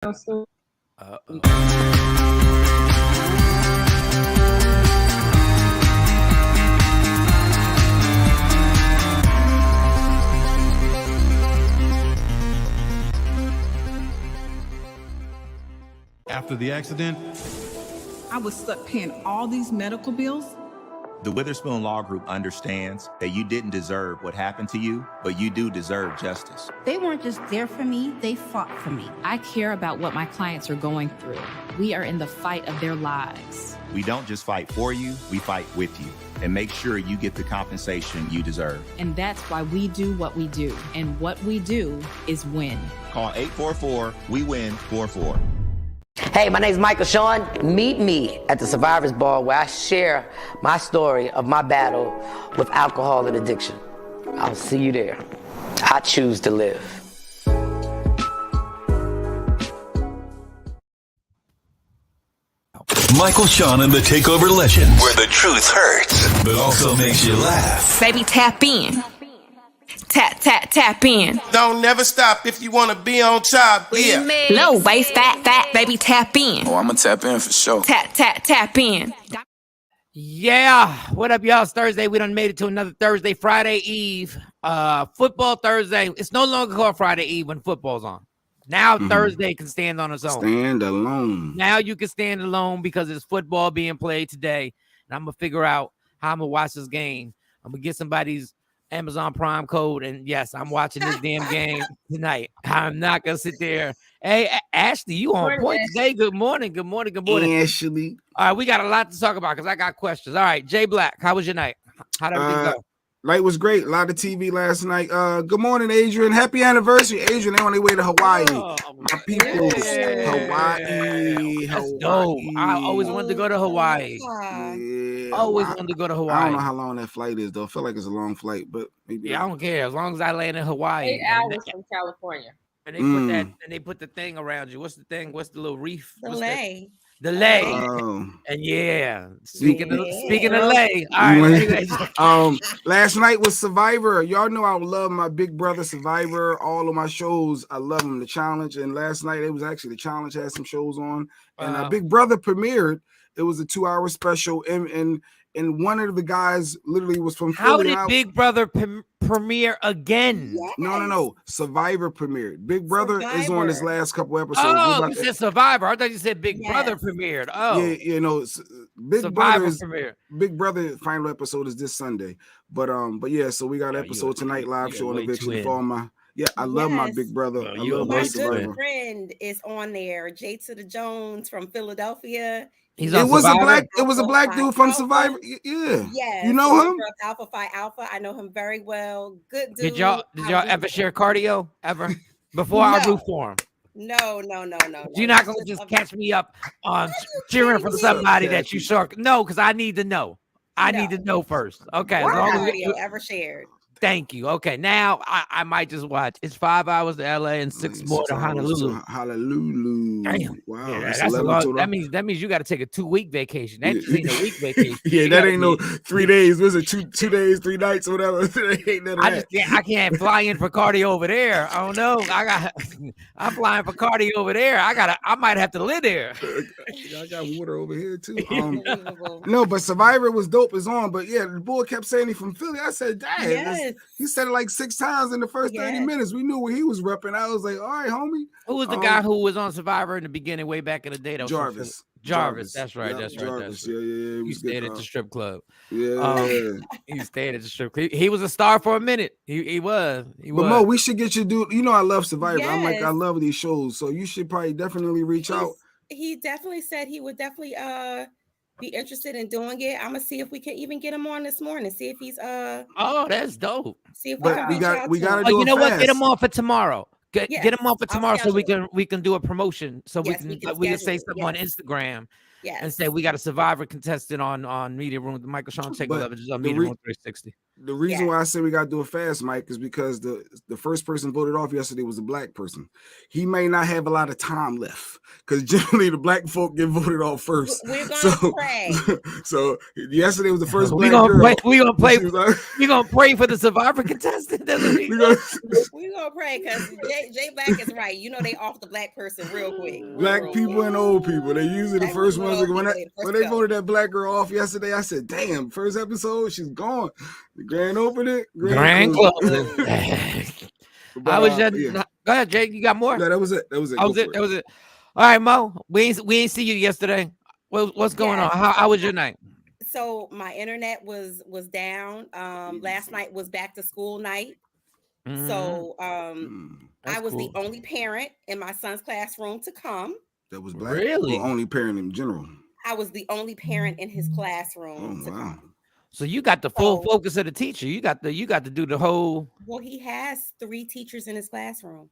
After the accident, I was stuck paying all these medical bills. The Witherspoon Law Group understands that you didn't deserve what happened to you, but you do deserve justice. They weren't just there for me, they fought for me. I care about what my clients are going through. We are in the fight of their lives. We don't just fight for you, we fight with you and make sure you get the compensation you deserve. And that's why we do what we do. And what we do is win. Call 844-WE-WIN-44. Hey, my name's Michael Shawn. Meet me at the Survivors Ball where I share my story of my battle with alcohol and addiction. I'll see you there. I choose to live. Michael Shawn and the Takeover Legend, where the truth hurts, but also makes you laugh. Baby, tap in. Tap in. Don't never stop if you want to be on top. Yeah. Low waist, fat, baby, tap in. Oh, I'm going to tap in for sure. Tap in. Yeah. What up, y'all? It's Thursday. We done made it to another Thursday, Friday Eve. Football Thursday. It's no longer called Friday Eve when football's on. Now Thursday can stand on its own. Stand alone. Now you can stand alone because it's football being played today. And I'm going to figure out how I'm going to watch this game. I'm going to get somebody's Amazon Prime code, and yes, I'm watching this damn game tonight. I'm not gonna sit there. Hey, Ashley, you on point today? Good morning. Ashley. All right, we got a lot to talk about because I got questions. All right, Jay Black, how was your night? How'd everything go? Night was great. A lot of TV last night. Good morning, Adrian. Happy anniversary, Adrian. They on their way to Hawaii. My people, Hawaii. That's dope. I always wanted to go to Hawaii. Always wanted to go to Hawaii. I don't know how long that flight is, though. I feel like it's a long flight, but maybe. Yeah, I don't care as long as I land in Hawaii. 8 hours from California. And they put that, and they put the thing around you. What's the thing? What's the little reef? The lay. And yeah, speaking of lay. All right. Last night was Survivor. Y'all know I love my Big Brother Survivor. All of my shows, I love them. The Challenge, and last night it was actually the Challenge had some shows on, and Big Brother premiered. It was a 2-hour special, and one of the guys literally was from Philly. How did Big Brother premiere again? Yes. No. Survivor premiered. Big Brother is on his last couple episodes. Oh, you said Survivor. I thought you said Big Brother premiered. Oh, yeah, you know, Big Brother final episode is this Sunday. But yeah, so we got an episode tonight, live show on Eviction for all my. Yeah, I love my Big Brother. My good friend is on there. Jay to the Jones from Philadelphia. It was a black dude from Survivor. Yeah. You know him? Alpha Phi Alpha. I know him very well. Good dude. Did y'all ever share cardio ever before I root for him? No. You're not gonna just catch me up on cheering for somebody that you saw. No, because I need to know. I need to know first. Okay. As long as you ever shared. Thank you. Okay, now I might just watch. It's 5 hours to LA and 6 more to Honolulu. Damn. Wow. Yeah, that's a lot. That means you got to take a 2-week vacation. That just ain't a week vacation. Yeah, that ain't no 3 days. Was it 2 days, 3 nights, or whatever? Ain't none of that. I can't fly in for cardio over there. I don't know. I'm flying for cardio over there. I might have to live there. I got water over here too. No, but Survivor was dope. It's on. But yeah, the boy kept saying he from Philly. I said, dang. Yes. He said it like 6 times in the first 30 minutes. We knew where he was repping. I was like, all right, homie. Who was the guy who was on Survivor in the beginning, way back in the day? Jarvis. That's right. Jarvis. Yeah. He stayed at the strip club. Yeah. He stayed at the strip club. He was a star for a minute. He was. But Mo, we should get you you know I love Survivor. Yes. I love these shows. So you should probably definitely reach out. He definitely said he would definitely be interested in doing it. I'm gonna see if we can even get him on this morning. See if he's Oh, that's dope. See if we gotta do you know what? Get him on for tomorrow. Get him on for tomorrow so we can do a promotion. So we can say something on Instagram and say we got a Survivor contestant on Media Room, the Michael Shawn Takeover, just on Media Room 360. The reason why I say we got to do it fast, Mike, is because the first person voted off yesterday was a black person. He may not have a lot of time left because generally the black folk get voted off first. We're gonna pray. So yesterday was the first we black girl. We gonna pray for the Survivor contestant. We gonna pray because Jay Black is right. You know they off the black person real quick. Black people and old people. They usually the first ones. When they voted that black girl off yesterday, I said, "Damn, first episode, she's gone." The grand opening, grand closing. How was your? Yeah. Go ahead, Jake. You got more? No, that was it. That was it. That was it. All right, Mo. We ain't see you yesterday. What's going on? How was your night? So my internet was down. Last night was back to school night. So I was the only parent in my son's classroom to come. That was black. Really? Or only parent in general. I was the only parent in his classroom to come. So you got the full focus of the teacher. You got to do the whole. Well, he has 3 teachers in his classroom.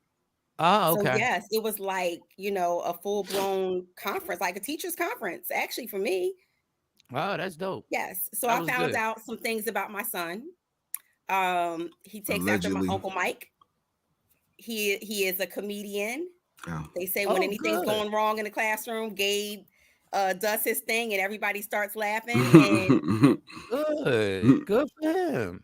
Oh, okay. So yes, it was like, a full-blown conference, like a teacher's conference, actually, for me. Wow, that's dope. Yes. So I found out some things about my son. He takes after my Uncle Mike. He is a comedian. Oh. They say when anything's going wrong in the classroom, Gabe does his thing and everybody starts laughing. And good for him.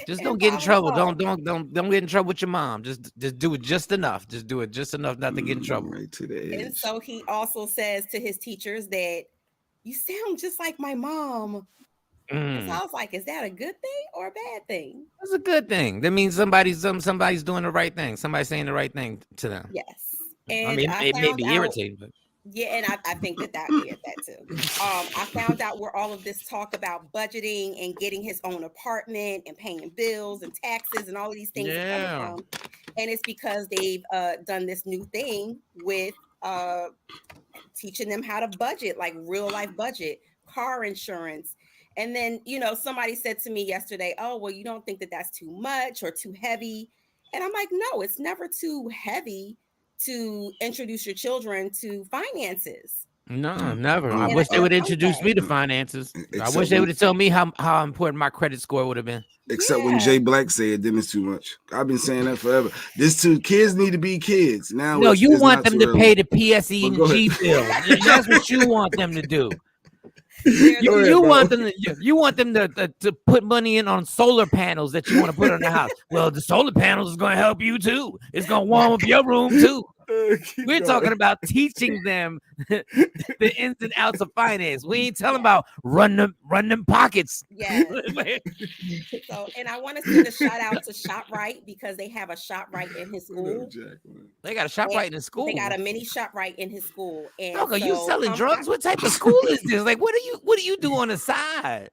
Just don't get in trouble. Don't get in trouble with your mom. Just do it just enough. Just do it just enough not to get in trouble. Right to the edge. And so he also says to his teachers that you sound just like my mom. So I was like, is that a good thing or a bad thing? It's a good thing. That means somebody's doing the right thing. Somebody's saying the right thing to them. Yes. And I mean, it may be irritating, but yeah, and I think that too. I found out where all of this talk about budgeting and getting his own apartment and paying bills and taxes and all of these things are coming from. And it's because they've done this new thing with teaching them how to budget, like real life budget, car insurance. And then, somebody said to me yesterday, oh, well, you don't think that that's too much or too heavy? And I'm like, no, it's never too heavy to introduce your children to finances. No, never. I wish they would introduce me to finances. I wish they would have told me how important my credit score would have been. Except when Jay Black said, then it's too much. I've been saying that forever. Kids need to be kids. Now, no, you want them to pay the PSE and G bill. That's what you want them to do. You want them to put money in on solar panels that you want to put on the house. Well, the solar panels is going to help you too. It's going to warm up your room too. We're talking about teaching them the ins and outs of finance. We ain't telling about run them pockets. Yeah. So, and I want to send a shout out to ShopRite because they have a ShopRite in his school. They got a ShopRite in his school. They got a mini ShopRite in his school. And are you selling drugs? What type of school is this? Like, what do you do on the side?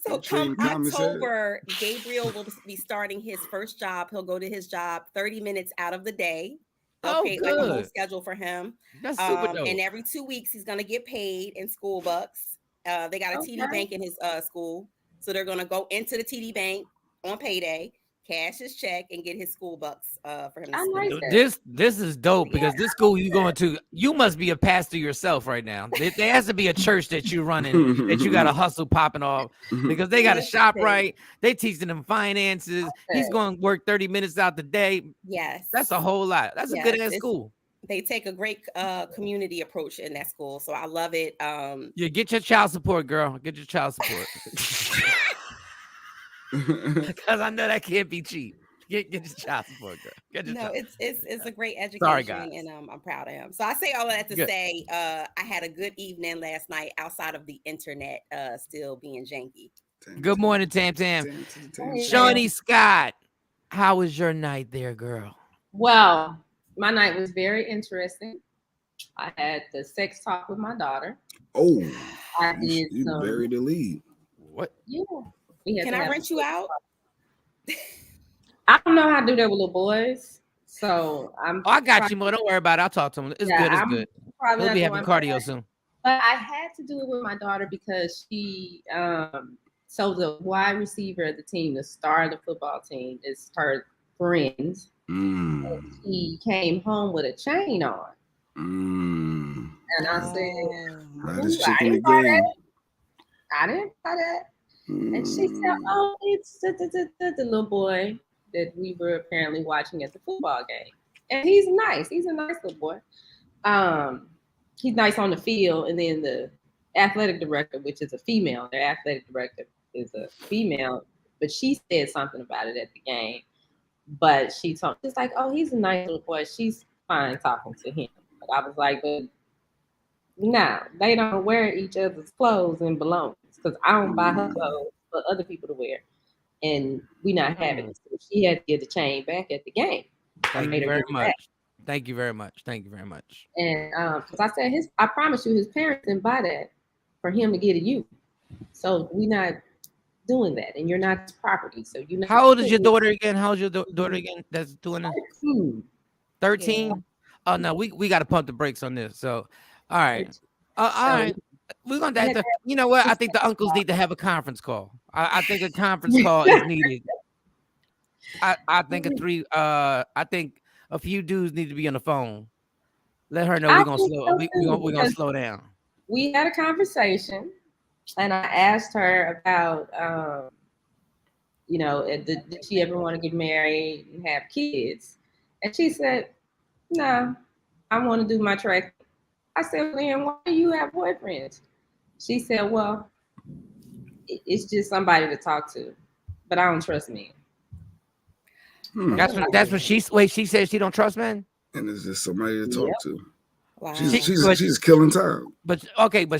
So come October, Gabriel will be starting his first job. He'll go to his job 30 minutes out of the day. Like a whole schedule for him. That's super dope. And every 2 weeks he's gonna get paid in school bucks. They got a TD bank in his school, so they're gonna go into the TD bank on payday, cash his check, and get his school bucks for him. This is dope because this school you going to, you must be a pastor yourself right now. There has to be a church that you running that you got a hustle popping off because they got a ShopRite. They teaching them finances. He's going to work 30 minutes out the day. Yes, that's a whole lot. That's a good ass school. They take a great community approach in that school, so I love it. Yeah, get your child support, girl. Get your child support. Because I know that can't be cheap. Get your child support, girl. It's a great education. Sorry, guys. And I'm proud of him. So I say all of that to say I had a good evening last night outside of the internet still being janky. Good morning, Tam Tam. Shawnee Scott, how was your night there, girl? Well, my night was very interesting. I had the sex talk with my daughter. Oh, I did. You buried the lead. What? Yeah. Can I rent you out? I don't know how to do that with little boys, so I got you, Mo. Don't worry about it. I'll talk to him. It's good. It's good. We'll be having cardio soon. But I had to do it with my daughter because she, so the wide receiver of the team, the star of the football team, is her friend. He came home with a chain on. And I said, Hottest chick I in the didn't buy game. that. I didn't buy that. And she said, oh, it's the little boy that we were apparently watching at the football game. And he's nice. He's a nice little boy. He's nice on the field. And then the athletic director, which is a female, their athletic director is a female, but she said something about it at the game. But she's like, oh, he's a nice little boy. She's fine talking to him. But I was like, but no, they don't wear each other's clothes and belongings because I don't buy her clothes for other people to wear. And we not having it. So she had to get the chain back at the game. Thank you very much. Thank you very much. Thank you very much. And because I said I promise you, his parents didn't buy that for him to get at you. So we not doing that, and you're not his property. So you know. How old is your daughter again? How's your daughter again? That's doing it. 13. Yeah. Oh no, we got to pump the brakes on this. So, all right, all right. We're gonna have to. You know what? I think the uncles need to have a conference call. I think a conference call is needed. I think I think a few dudes need to be on the phone. Let her know we're gonna slow down. We had a conversation, and I asked her about, did she ever want to get married and have kids? And she said, no, I want to do my track. I said, then why do you have boyfriends? She said, well, it's just somebody to talk to, but I don't trust men. That's what she said she don't trust men. And it's just somebody to talk to. Wow. She's killing time. But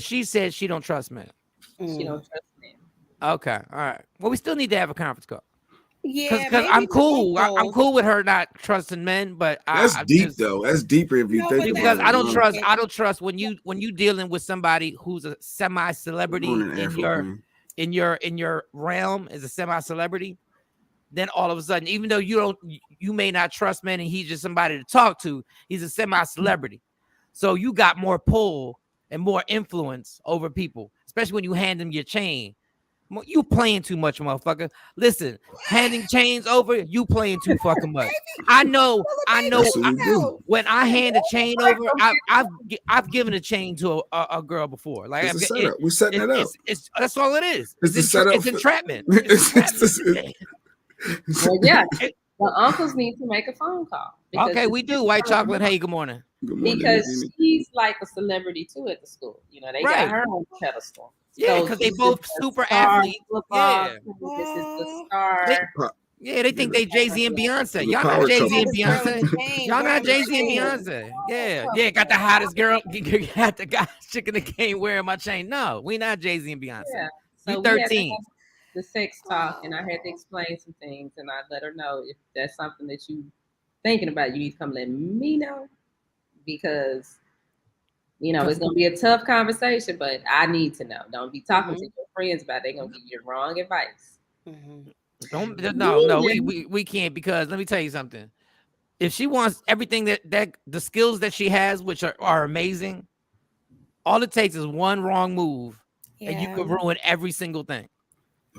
she said she don't trust men. She don't trust men. Okay, all right. Well, we still need to have a conference call. Yeah, because I'm cool. I'm cool with her not trusting men, but that's deep though. That's deeper if you think about it. Because I don't trust when you dealing with somebody who's a semi-celebrity in your realm as a semi-celebrity. Then all of a sudden, even though you may not trust men and he's just somebody to talk to, he's a semi-celebrity. So you got more pull and more influence over people, especially when you hand them your chain. You playing too much, motherfucker. Listen, handing chains over, you playing too fucking much. I know. When I hand a chain over, I've given a chain to a girl before. Like it's a setup. We're setting it up. That's all it is. It's entrapment. Well, yeah, the uncles need to make a phone call. Okay, we do. White chocolate. Hey, good morning. Because she's like a celebrity too at the school. You know, they got her on the pedestal. Yeah, because they both super athletes. Yeah, this is the star. They think they Jay-Z and Beyonce. Y'all not Jay-Z and Beyonce. Y'all not Jay-Z and Beyonce. Yeah, got the hottest girl. Got the guys chick in the game wearing my chain. No, we not Jay-Z and Beyonce. Yeah. So you 13. The sex talk, and I had to explain some things, and I let her know if that's something that you thinking about, you need to come let me know, because it's gonna be a tough conversation, but I need to know. Don't be talking to your friends about it. They're gonna give you wrong advice. No, we can't, because let me tell you something. If she wants everything that the skills that she has, which are amazing, all it takes is one wrong move, and you can ruin every single thing.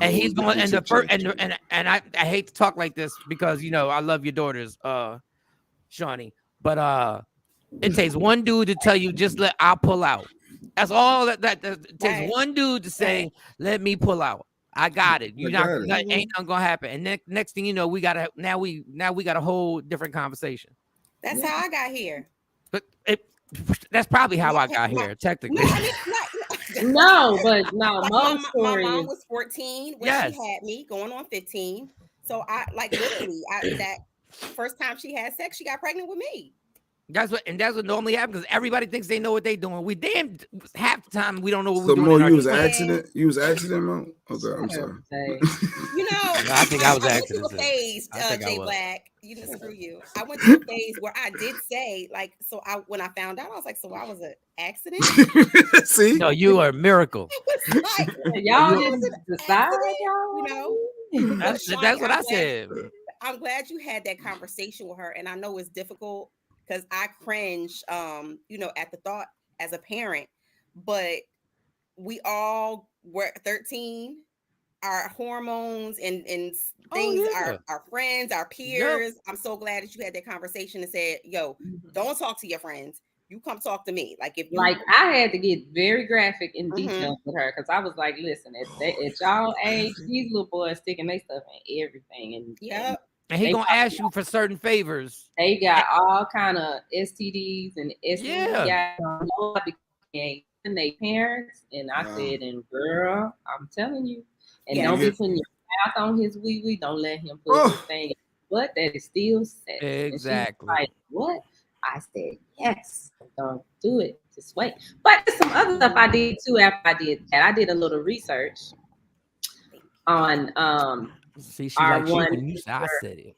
And he's going, and the first, and I hate to talk like this because I love your daughters, Shawnee, but it takes one dude to tell you I'll pull out. That's all that it takes. One dude to say, let me pull out. I got it. Ain't nothing gonna happen. And next thing you know, we got a whole different conversation. That's how I got here. But that's probably how I got here, technically. No, but no. My mom was 14 when she had me, going on 15. So I literally that first time she had sex, she got pregnant with me. That's what normally happens, because everybody thinks they know what they're doing. We half the time we don't know what we're doing. So Mo, you was accident? You was accident, Mo? Okay, I'm sorry. I think I was accident. Phase, Jay Black. Screw you. I went through a phase where I did say, when I found out, I was like, so I was an accident? See? No, you are a miracle. Y'all didn't decide, That's what I said. I'm glad you had that conversation with her, and I know it's difficult, because I cringe, at the thought as a parent, but we all were 13. Our hormones and things, our friends, our peers. Yep. I'm so glad that you had that conversation and said, yo, don't talk to your friends. You come talk to me. Like if you like I had to get very graphic in detail with her because I was like, listen, at y'all age, these little boys sticking their stuff in everything, and he gonna ask you for certain favors. They got all kind of STDs and STDs. Yeah. And they parents, and I said, and girl, I'm telling you, and don't be putting your mouth on his wee. Don't let him put his thing. But that is still sex. Exactly. Like what? I said yes. Don't do it. Just wait. But there's some other stuff I did too after I did that. I did a little research on See, she our like one. when you said I said it.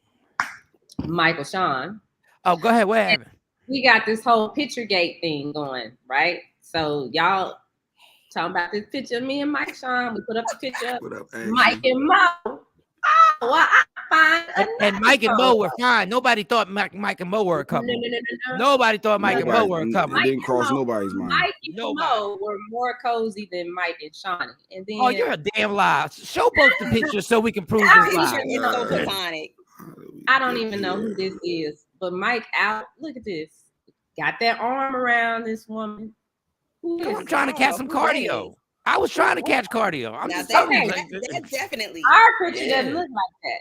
Michael Shawn. Oh, go ahead. What happened? We got this whole PictureGate thing going, right? So y'all talking about this picture of me and Mike Shawn. We put up the picture of Mike and Mo. Oh, well, I find and Mike and Mo were fine. Nobody thought Mike and Mo were a couple. No. Nobody thought Mike and Mo were a couple. It didn't cross nobody's mind. Mike and Mo were more cozy than Mike and Shawnee. And then, oh, you're a damn lie. Show both the pictures so we can prove this lie. It's so platonic. I don't even know who this is, but Mike out. Look at this. Got that arm around this woman. I'm trying to catch some cardio. I was trying to catch cardio. I'm just telling you. That definitely. Our picture doesn't look like that.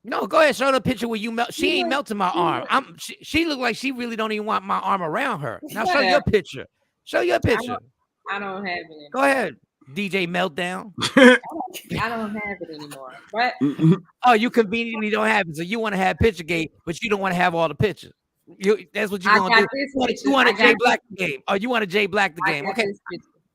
No, go ahead. Show the picture where you melt. She ain't melting my arm. She looked like she really don't even want my arm around her. Now show your picture. Show your picture. I don't have it anymore. Go ahead, DJ Meltdown. I don't have it anymore. But oh, you conveniently don't have it. So you want to have PictureGate, but you don't want to have all the pictures. That's what you're gonna do. You want a Jay Black the game. Oh, you want a Jay Black the game. Okay.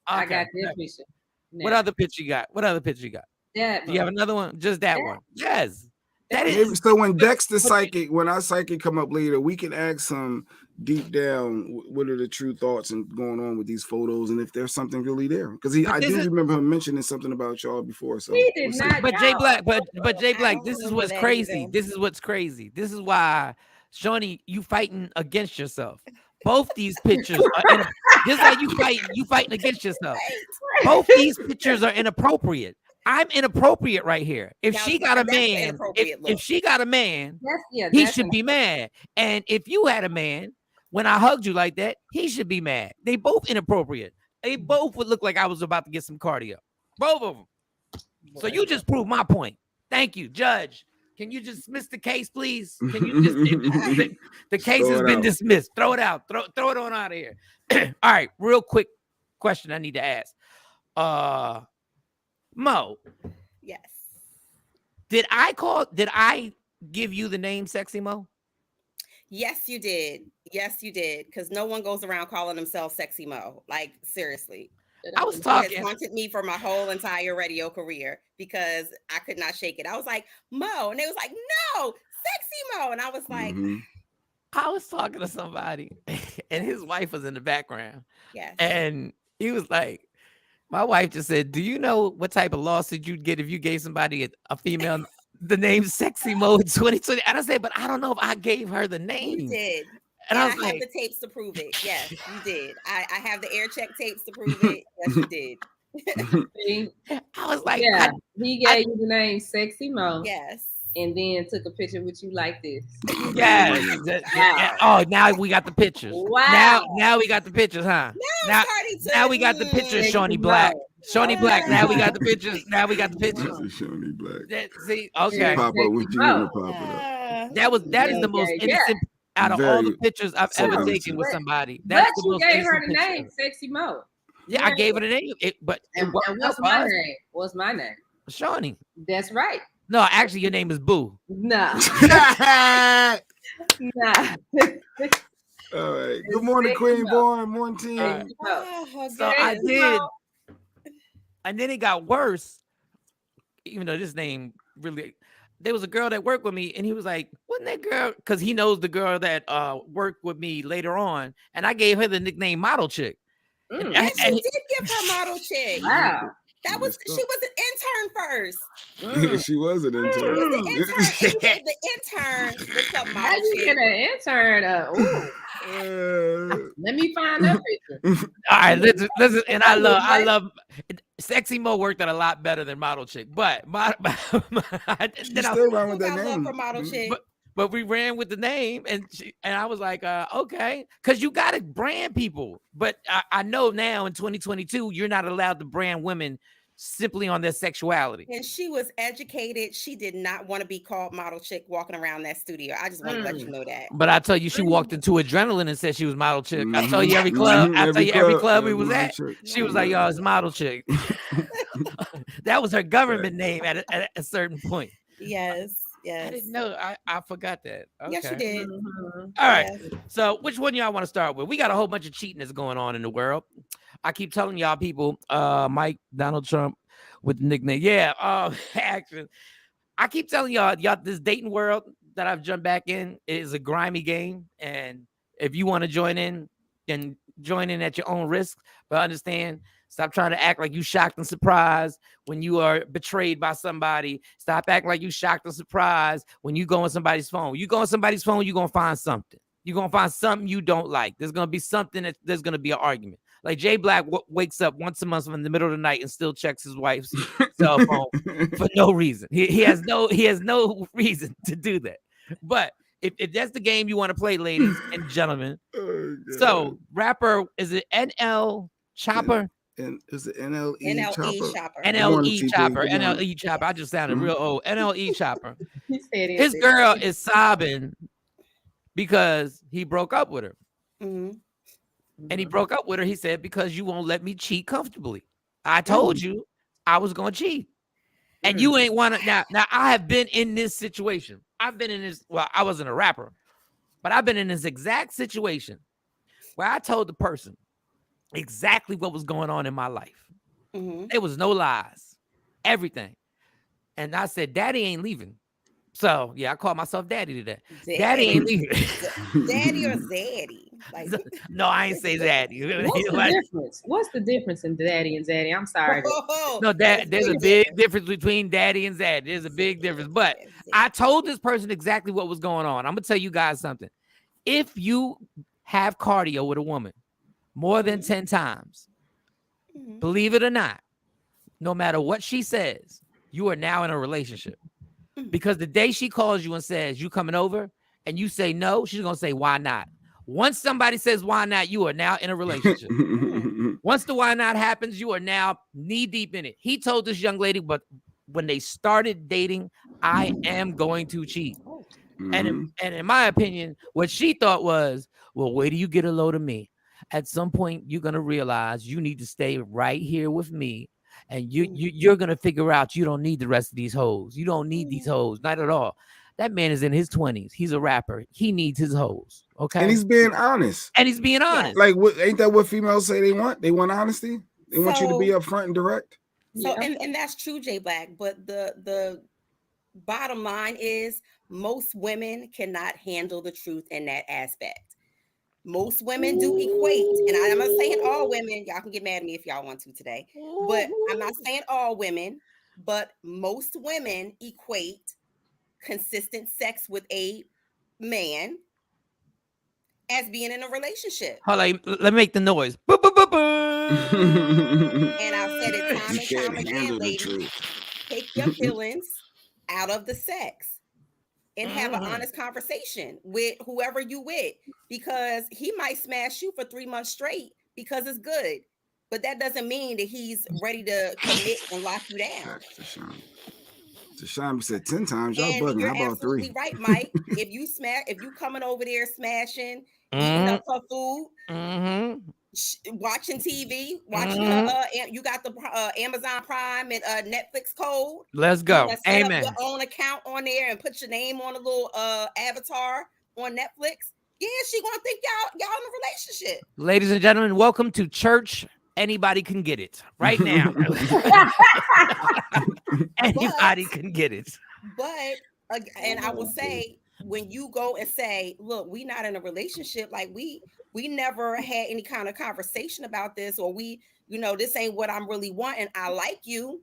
I got this picture. What other picture you got? What other picture you got? That do you have another one? Just that one. Yes. That is so when Dexter Psychic, when our Psychic come up later, we can ask some deep down what are the true thoughts and going on with these photos and if there's something really there. Because I do remember him mentioning something about y'all before. So he did not. But Jay Black, but Jay Black, this is what's crazy. This is what's crazy. This is why, Shawnee, you fighting against yourself. Both these pictures are just like you fighting against yourself. Both these pictures are inappropriate. I'm inappropriate right here. If she got a man, if she got a man, he should be mad. And if you had a man, when I hugged you like that, he should be mad. They both inappropriate. They both would look like I was about to get some cardio. Both of them. So you just proved my point. Thank you, Judge. Can you dismiss the case, please? Can you just the case has been dismissed. Throw it out. Throw it on out of here. All right, real quick question I need to ask. Mo. Yes. Did I give you the name Sexy Mo? Yes, you did. Yes, you did. Because no one goes around calling themselves Sexy Mo. Like, seriously. I was talking. It has haunted me for my whole entire radio career because I could not shake it. I was like, Mo. And they was like, no, Sexy Mo. And I was like, I was talking to somebody and his wife was in the background. Yes. And he was like, my wife just said, do you know what type of lawsuit you'd get if you gave somebody a female the name Sexy Mo in 2020? And I said, but I don't know if I gave her the name. You did. And I was have the tapes to prove it. Yes, you did. I have the air check tapes to prove it. Yes, you did. I was like, yeah, he gave you the name Sexy Mo. Yes. And then took a picture with you like this. Yes. Oh, now we got the pictures. Wow. Now we got the pictures, huh? Now we got the pictures, Shawnee Black. Shawnee Black. Now we got the pictures. Now we got the pictures. Shawnee Black. See, okay. Pop up with you. Pop it up. That is the most innocent out of all the pictures I've ever taken with somebody. But you gave her the name Sexy Mo. Yeah, I gave her the name. And what's my name? What's my name? Shawnee. That's right. No, actually, your name is Boo. Nah. Nah. All right. Good morning, Queen Born. Morning, team. So I did. And then it got worse. Even though this name really, there was a girl that worked with me, and he was like, "Wasn't that girl?" Because he knows the girl that worked with me later on, and I gave her the nickname Model Chick. And she did give her Model Chick. Wow. She was an intern first. She was an intern. The intern looked up Model How you Chick. get an intern? Let me find that picture. All right, listen, and I love Sexy Mo worked out a lot better than Model Chick, but then still wrong with that name. For Model Chick. but we ran with the name, and I was like, okay, because you got to brand people. But I know now in 2022, you're not allowed to brand women simply on their sexuality. And she was educated. She did not want to be called model chick walking around that studio. I just want to let you know that. But I tell you, she walked into Adrenaline and said she was model chick. I tell you every club. I tell you every club we was at. She was like, "Yo, it's model chick." That was her government name at a certain point. Yes. I didn't know. I forgot that. Okay. Yes, you did. All right. Yes. So which one y'all want to start with? We got a whole bunch of cheating that's going on in the world. I keep telling y'all people, Mike, Donald Trump with the nickname. Yeah, action. I keep telling y'all, this dating world that I've jumped back in is a grimy game. And if you want to join in, then join in at your own risk. But understand, stop trying to act like you shocked and surprised when you are betrayed by somebody. Stop acting like you shocked and surprised when you go on somebody's phone. You go on somebody's phone, you're going to find something. You're going to find something you don't like. There's going to be something there's going to be an argument. Like Jay Black wakes up once a month in the middle of the night and still checks his wife's cell phone for no reason. He has no reason to do that. But if that's the game you want to play, ladies and gentlemen, so rapper, is it NL Chopper? And is it NLE Chopper? NLE Chopper. NLE Chopper. I just sounded real old. NLE Chopper. His girl is sobbing because he broke up with her. Mm-hmm. And he broke up with her. He said, because you won't let me cheat comfortably. I told you I was going to cheat. And you ain't want to. Now, I have been in this situation. I've been in this. Well, I wasn't a rapper, but I've been in this exact situation where I told the person exactly what was going on in my life. Mm-hmm. There was no lies, everything. And I said, Daddy ain't leaving. So, yeah, I call myself Daddy today. Daddy ain't leaving. Daddy or Zaddy? Like, no, I ain't say Zaddy. What's the difference? What's the difference in Daddy and Zaddy? I'm sorry. No, there's a big difference between Daddy and Zaddy. There's a big difference. But I told this person exactly what was going on. I'm going to tell you guys something. If you have cardio with a woman more than 10 times, believe it or not, no matter what she says, you are now in a relationship. Because the day she calls you and says, you coming over, and you say no, she's going to say, why not? Once somebody says, why not, you are now in a relationship. Once the why not happens, you are now knee deep in it. He told this young lady, but when they started dating, I am going to cheat. And in my opinion, what she thought was, well, wait till you get a load of me. At some point, you're going to realize you need to stay right here with me. And you're going to figure out you don't need the rest of these hoes. You don't need these hoes. Not at all. That man is in his 20s. He's a rapper. He needs his hoes. Okay. And he's being honest. Like, ain't that what females say they want? They want honesty. They want you to be upfront and direct. So, and that's true, Jay Black. But the bottom line is most women cannot handle the truth in that aspect. Most women do equate, and I'm not saying all women. Y'all can get mad at me if y'all want to today, but I'm not saying all women, but most women equate consistent sex with a man as being in a relationship. Hold on, let me make the noise. And I've said it time and time again, ladies. Take your feelings out of the sex. And have an honest conversation with whoever you with, because he might smash you for 3 months straight because it's good, but that doesn't mean that he's ready to commit and lock you down. Tashawn said 10 times. Y'all bugging. How about 3? Right, Mike. If you coming over there smashing, eating up her food, watching TV, watching you got the Amazon Prime and Netflix code. Let's go. Amen. Set up your own account on there and put your name on a little avatar on Netflix. Yeah, she gonna think y'all in a relationship. Ladies and gentlemen, welcome to church. Anybody can get it right now. Anybody can get it. But and I will say, when you go and say, look, we not in a relationship, like we never had any kind of conversation about this, or this ain't what I'm really wanting. I like you.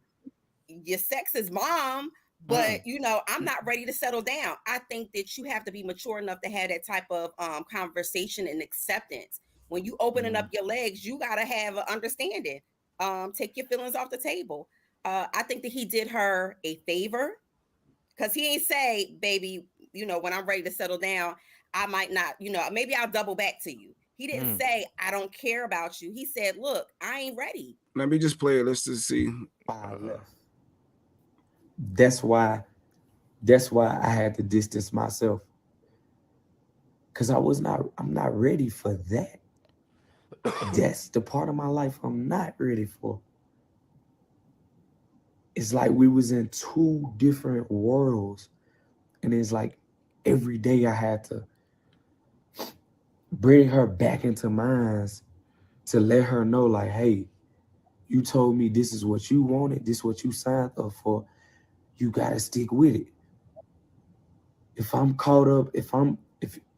Your sex is mom, but I'm not ready to settle down. I think that you have to be mature enough to have that type of conversation and acceptance. When you opening up your legs, you got to have an understanding. Take your feelings off the table. I think that he did her a favor, because he ain't say, baby, when I'm ready to settle down, I might not, maybe I'll double back to you. He didn't say, I don't care about you. He said, look, I ain't ready. Let me just play it. Let's just see. That's why I had to distance myself. Because I'm not ready for that. That's the part of my life I'm not ready for. It's like we was in two different worlds. And it's like every day I had to bring her back into mine to let her know, like, hey, you told me this is what you wanted, this is what you signed up for. You gotta stick with it. If I'm caught up, if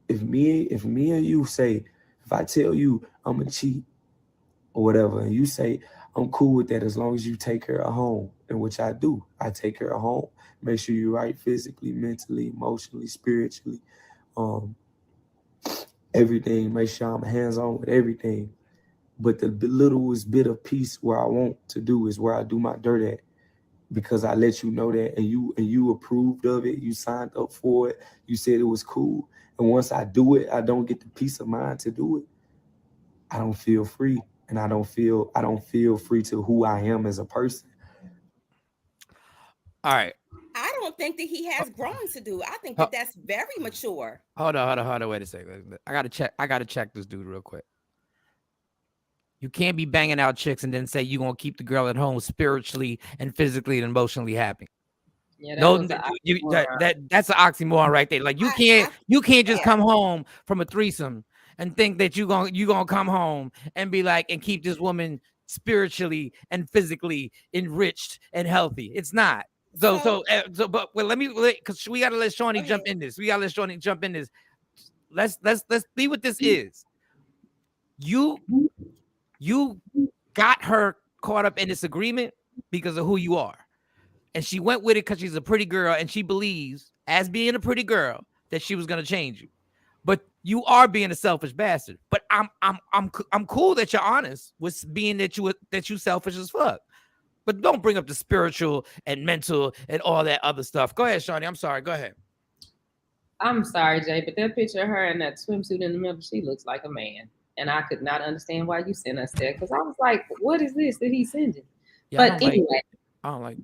me and you say, if I tell you I'm a cheat or whatever, and you say I'm cool with that as long as you take her home, and which I do, I take her home, make sure you're right physically, mentally, emotionally, spiritually, everything, make sure I'm hands-on with everything. But the littlest bit of peace where I want to do is where I do my dirt at, because I let you know that, and you approved of it, you signed up for it, you said it was cool. And once I do it, I don't get the peace of mind to do it. I don't feel free, and I don't feel free to who I am as a person. All right. I don't think that he has growing to do. I think that that's very mature. Hold on. Wait a second. I gotta check this dude real quick. You can't be banging out chicks and then say you're gonna keep the girl at home spiritually and physically and emotionally happy. Yeah, that's an oxymoron right there. Like you can't just come home from a threesome and think that you gonna come home and be like and keep this woman spiritually and physically enriched and healthy. It's not. But because we gotta let Shawnee jump in this. Let's see what this is. You got her caught up in this agreement because of who you are. And she went with it because she's a pretty girl, and she believes, as being a pretty girl, that she was gonna change you. But you are being a selfish bastard. But I'm cool that you're honest with being that you selfish as fuck. But don't bring up the spiritual and mental and all that other stuff. Go ahead, Shawnee. I'm sorry. Go ahead. I'm sorry, Jay, but that picture of her in that swimsuit in the middle, she looks like a man. And I could not understand why you sent us there, because I was like, what is this that he's sending? Yeah, but anyway. I don't like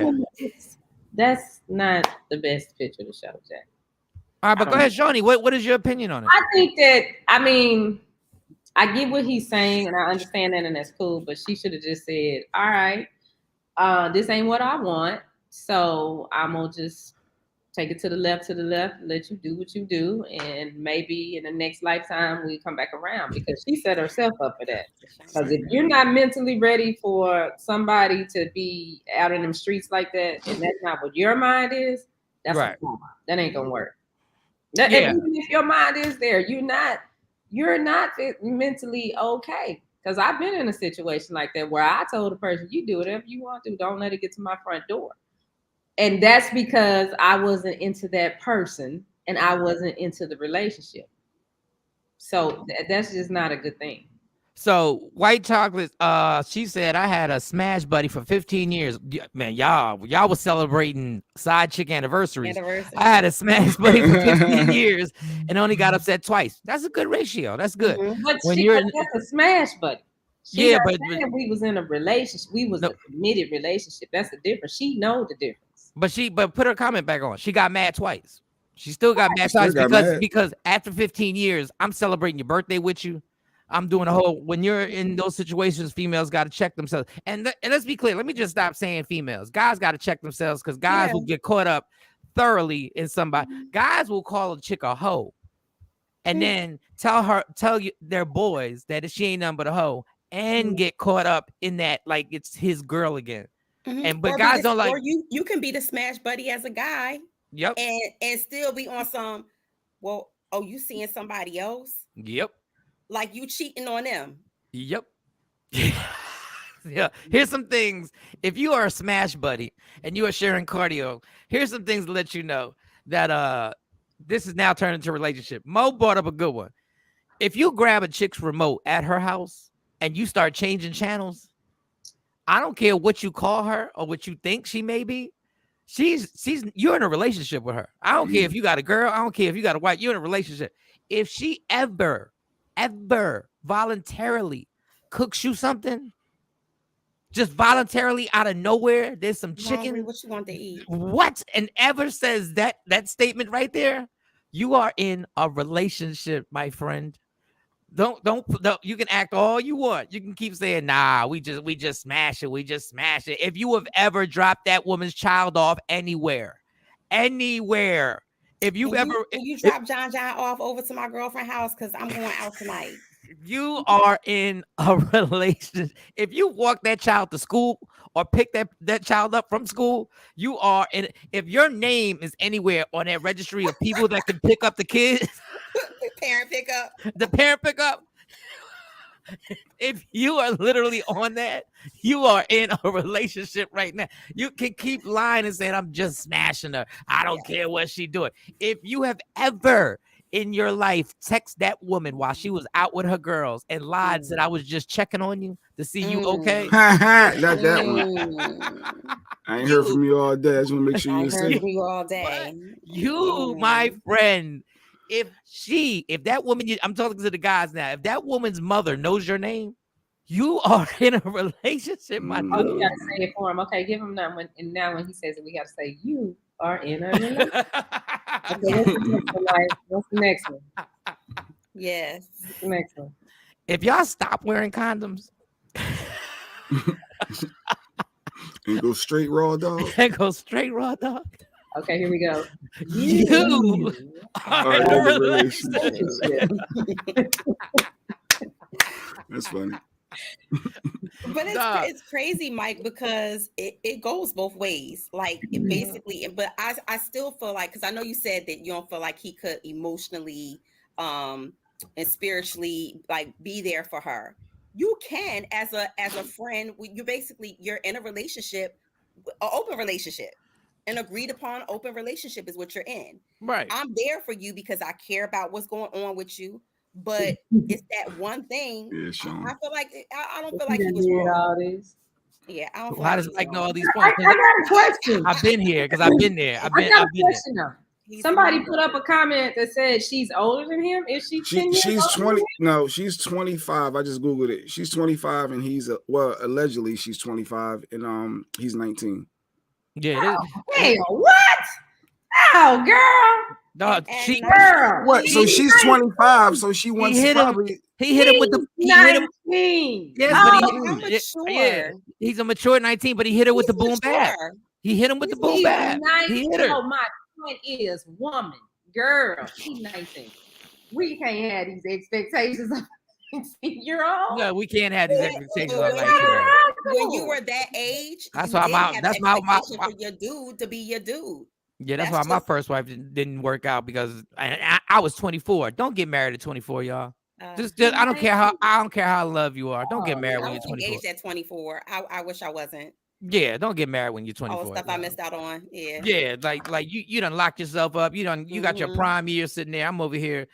one, that's not the best picture to show, Jay. All right, but go ahead, Shawnee. What is your opinion on it? I think that, I get what he's saying, and I understand that, and that's cool, but she should have just said, all right, this ain't what I want, so I'm going to just take it to the left, let you do what you do, and maybe in the next lifetime we come back around, because she set herself up for that. Because if you're not mentally ready for somebody to be out in them streets like that, and that's not what your mind is, that's right. That ain't gonna work. Even if your mind is there, you're not mentally okay. Because I've been in a situation like that where I told a person, you do whatever you want to, don't let it get to my front door. And that's because I wasn't into that person and I wasn't into the relationship. So that's just not a good thing. So White Chocolate, she said, I had a smash buddy for 15 years. Man, y'all was celebrating side chick anniversaries. I had a smash buddy for 15 years and only got upset twice. That's a good ratio. That's good. Mm-hmm. But that's a smash buddy. But we was in a relationship. We was a committed relationship. That's the difference. She know the difference. But put her comment back on. She got mad twice. She still got mad twice because after 15 years, I'm celebrating your birthday with you. I'm doing a whole, when you're in those situations, females got to check themselves. And let's be clear. Let me just stop saying females. Guys got to check themselves, because guys will get caught up thoroughly in somebody. Guys will call a chick a hoe and then tell their boys that she ain't nothing but a hoe and get caught up in that like it's his girl again. Mm-hmm. But guys don't like. Or you can be the smash buddy as a guy. Yep. And still be on some. Well, you seeing somebody else? Yep. Like you cheating on them. Yep. Yeah. Here's some things. If you are a smash buddy and you are sharing cardio, here's some things to let you know that this is now turned into a relationship. Mo brought up a good one. If you grab a chick's remote at her house and you start changing channels, I don't care what you call her or what you think she may be. you're in a relationship with her. I don't care if you got a girl. I don't care if you got a wife. You're in a relationship. If she ever voluntarily cooks you something, just voluntarily out of nowhere, there's some chicken. What you want to eat? What? And ever says that statement right there, you are in a relationship, my friend. Don't you can act all you want. You can keep saying, nah, we just smash it. We just smash it. If you have ever dropped that woman's child off anywhere, if you drop John off over to my girlfriend's house because I'm going out tonight. You are in a relationship. If you walk that child to school or pick that child up from school, you are in. If your name is anywhere on that registry of people that can pick up the kids, the parent pickup. If you are literally on that, you are in a relationship right now. You can keep lying and saying, I'm just smashing her. I don't care what she's doing. If you have ever in your life text that woman while she was out with her girls and lied, said I was just checking on you to see you okay. Not that one. I ain't heard from you all day. I just want to make sure you're safe. From you all day. You, my friend, if that woman, I'm talking to the guys now, if that woman's mother knows your name, you are in a relationship, my dude. Oh, you gotta say it for him. Okay, give him that one. And now when he says it, we gotta say you are in a relationship. Okay, what's the next one? Yes. What's the next one? If y'all stop wearing condoms and go straight raw dog. Okay, here we go. You are in a relationship. That's funny. But it's crazy, Mike, because it goes both ways. Like it basically, but I still feel like, because I know you said that you don't feel like he could emotionally and spiritually like be there for her. You can as a friend. You're in a relationship, an open relationship. An agreed upon open relationship is what you're in. Right. I'm there for you because I care about what's going on with you. But it's that one thing. Yeah, Shawn. I feel like I don't feel like he was wrong. All this. Yeah, I don't. How does Mike know all these points? I got a question. I've been here because I've been there. I've been there. Somebody put up a comment that said she's older than him. Is she 10 years she's older? 20. No, she's 25. I just googled it. She's 25 and he's allegedly she's 25 and he's 19. Yeah. Hell, what? Oh, girl. No, girl. What? So she's 25. So she wants he hit him with the 19. Yes, but he's a mature 19, but he hit her with the boom bap. He hit him with the boom bap. He hit her. So my point is, woman, girl, she's 19. We can't have these expectations of a 19-year-old. No, we can't have these expectations of 19. When you were that age, that's why my for your dude to be your dude. Yeah, that's why my first wife didn't work out because I was 24. Don't get married at 24, y'all. Just I don't care how in love you are. Don't get married when you're 24. Engaged at 24. I wish I wasn't. Yeah, don't get married when you're 24. All stuff I missed out on. Yeah. Yeah, like you done locked yourself up. You got your prime years sitting there. I'm over here.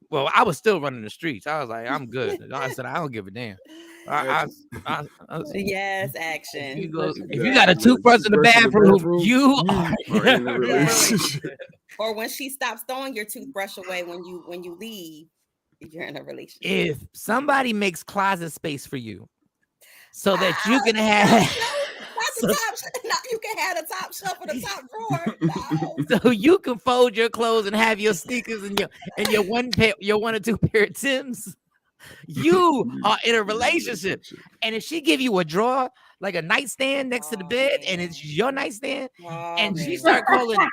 Well, I was still running the streets. I was like, I'm good. I said, I don't give a damn. Yes, action. If you got a toothbrush in the bathroom, you are in a relationship. Or when she stops throwing your toothbrush away when you leave, you're in a relationship. If somebody makes closet space for you, so that you can have. You can have the top shelf or the top drawer. No. So you can fold your clothes and have your sneakers and your one or two pair of Timbs. You are in a relationship, and if she give you a drawer like a nightstand next to the bed, and it's your nightstand, and she start calling it,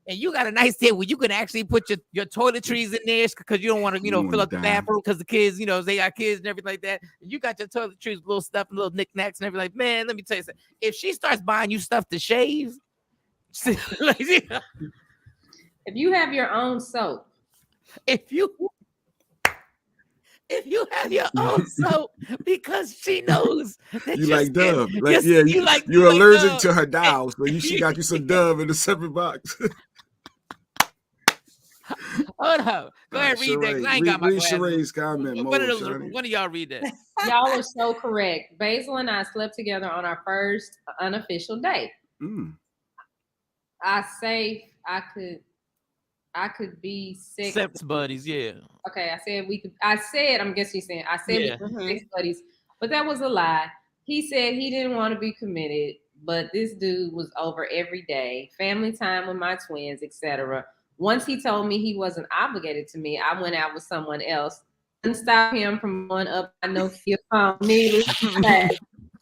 and you got a nightstand where you can actually put your toiletries in there because you don't want to fill up the bathroom because the kids they got kids and everything like that. And you got your toiletries, little stuff, and little knickknacks and everything. Like, man, let me tell you something. If she starts buying you stuff to shave, if you have your own soap, if you have your own soap, because she knows that you like Dove. You're allergic Dove. to her dial, so she got you some Dove in a separate box. Hold up. Go ahead, read that. I ain't got my read Sheree's comment. One of y'all read that. Y'all are so correct. Basil and I slept together on our first unofficial date. I say I could be sex buddies, yeah. Okay, I said we could. I said, I'm guessing you're saying, I said we could be sex buddies, but that was a lie. He said he didn't want to be committed, but this dude was over every day, family time with my twins, etc. Once he told me he wasn't obligated to me, I went out with someone else. Didn't stop him from going up my Nokia phone. Needless to say,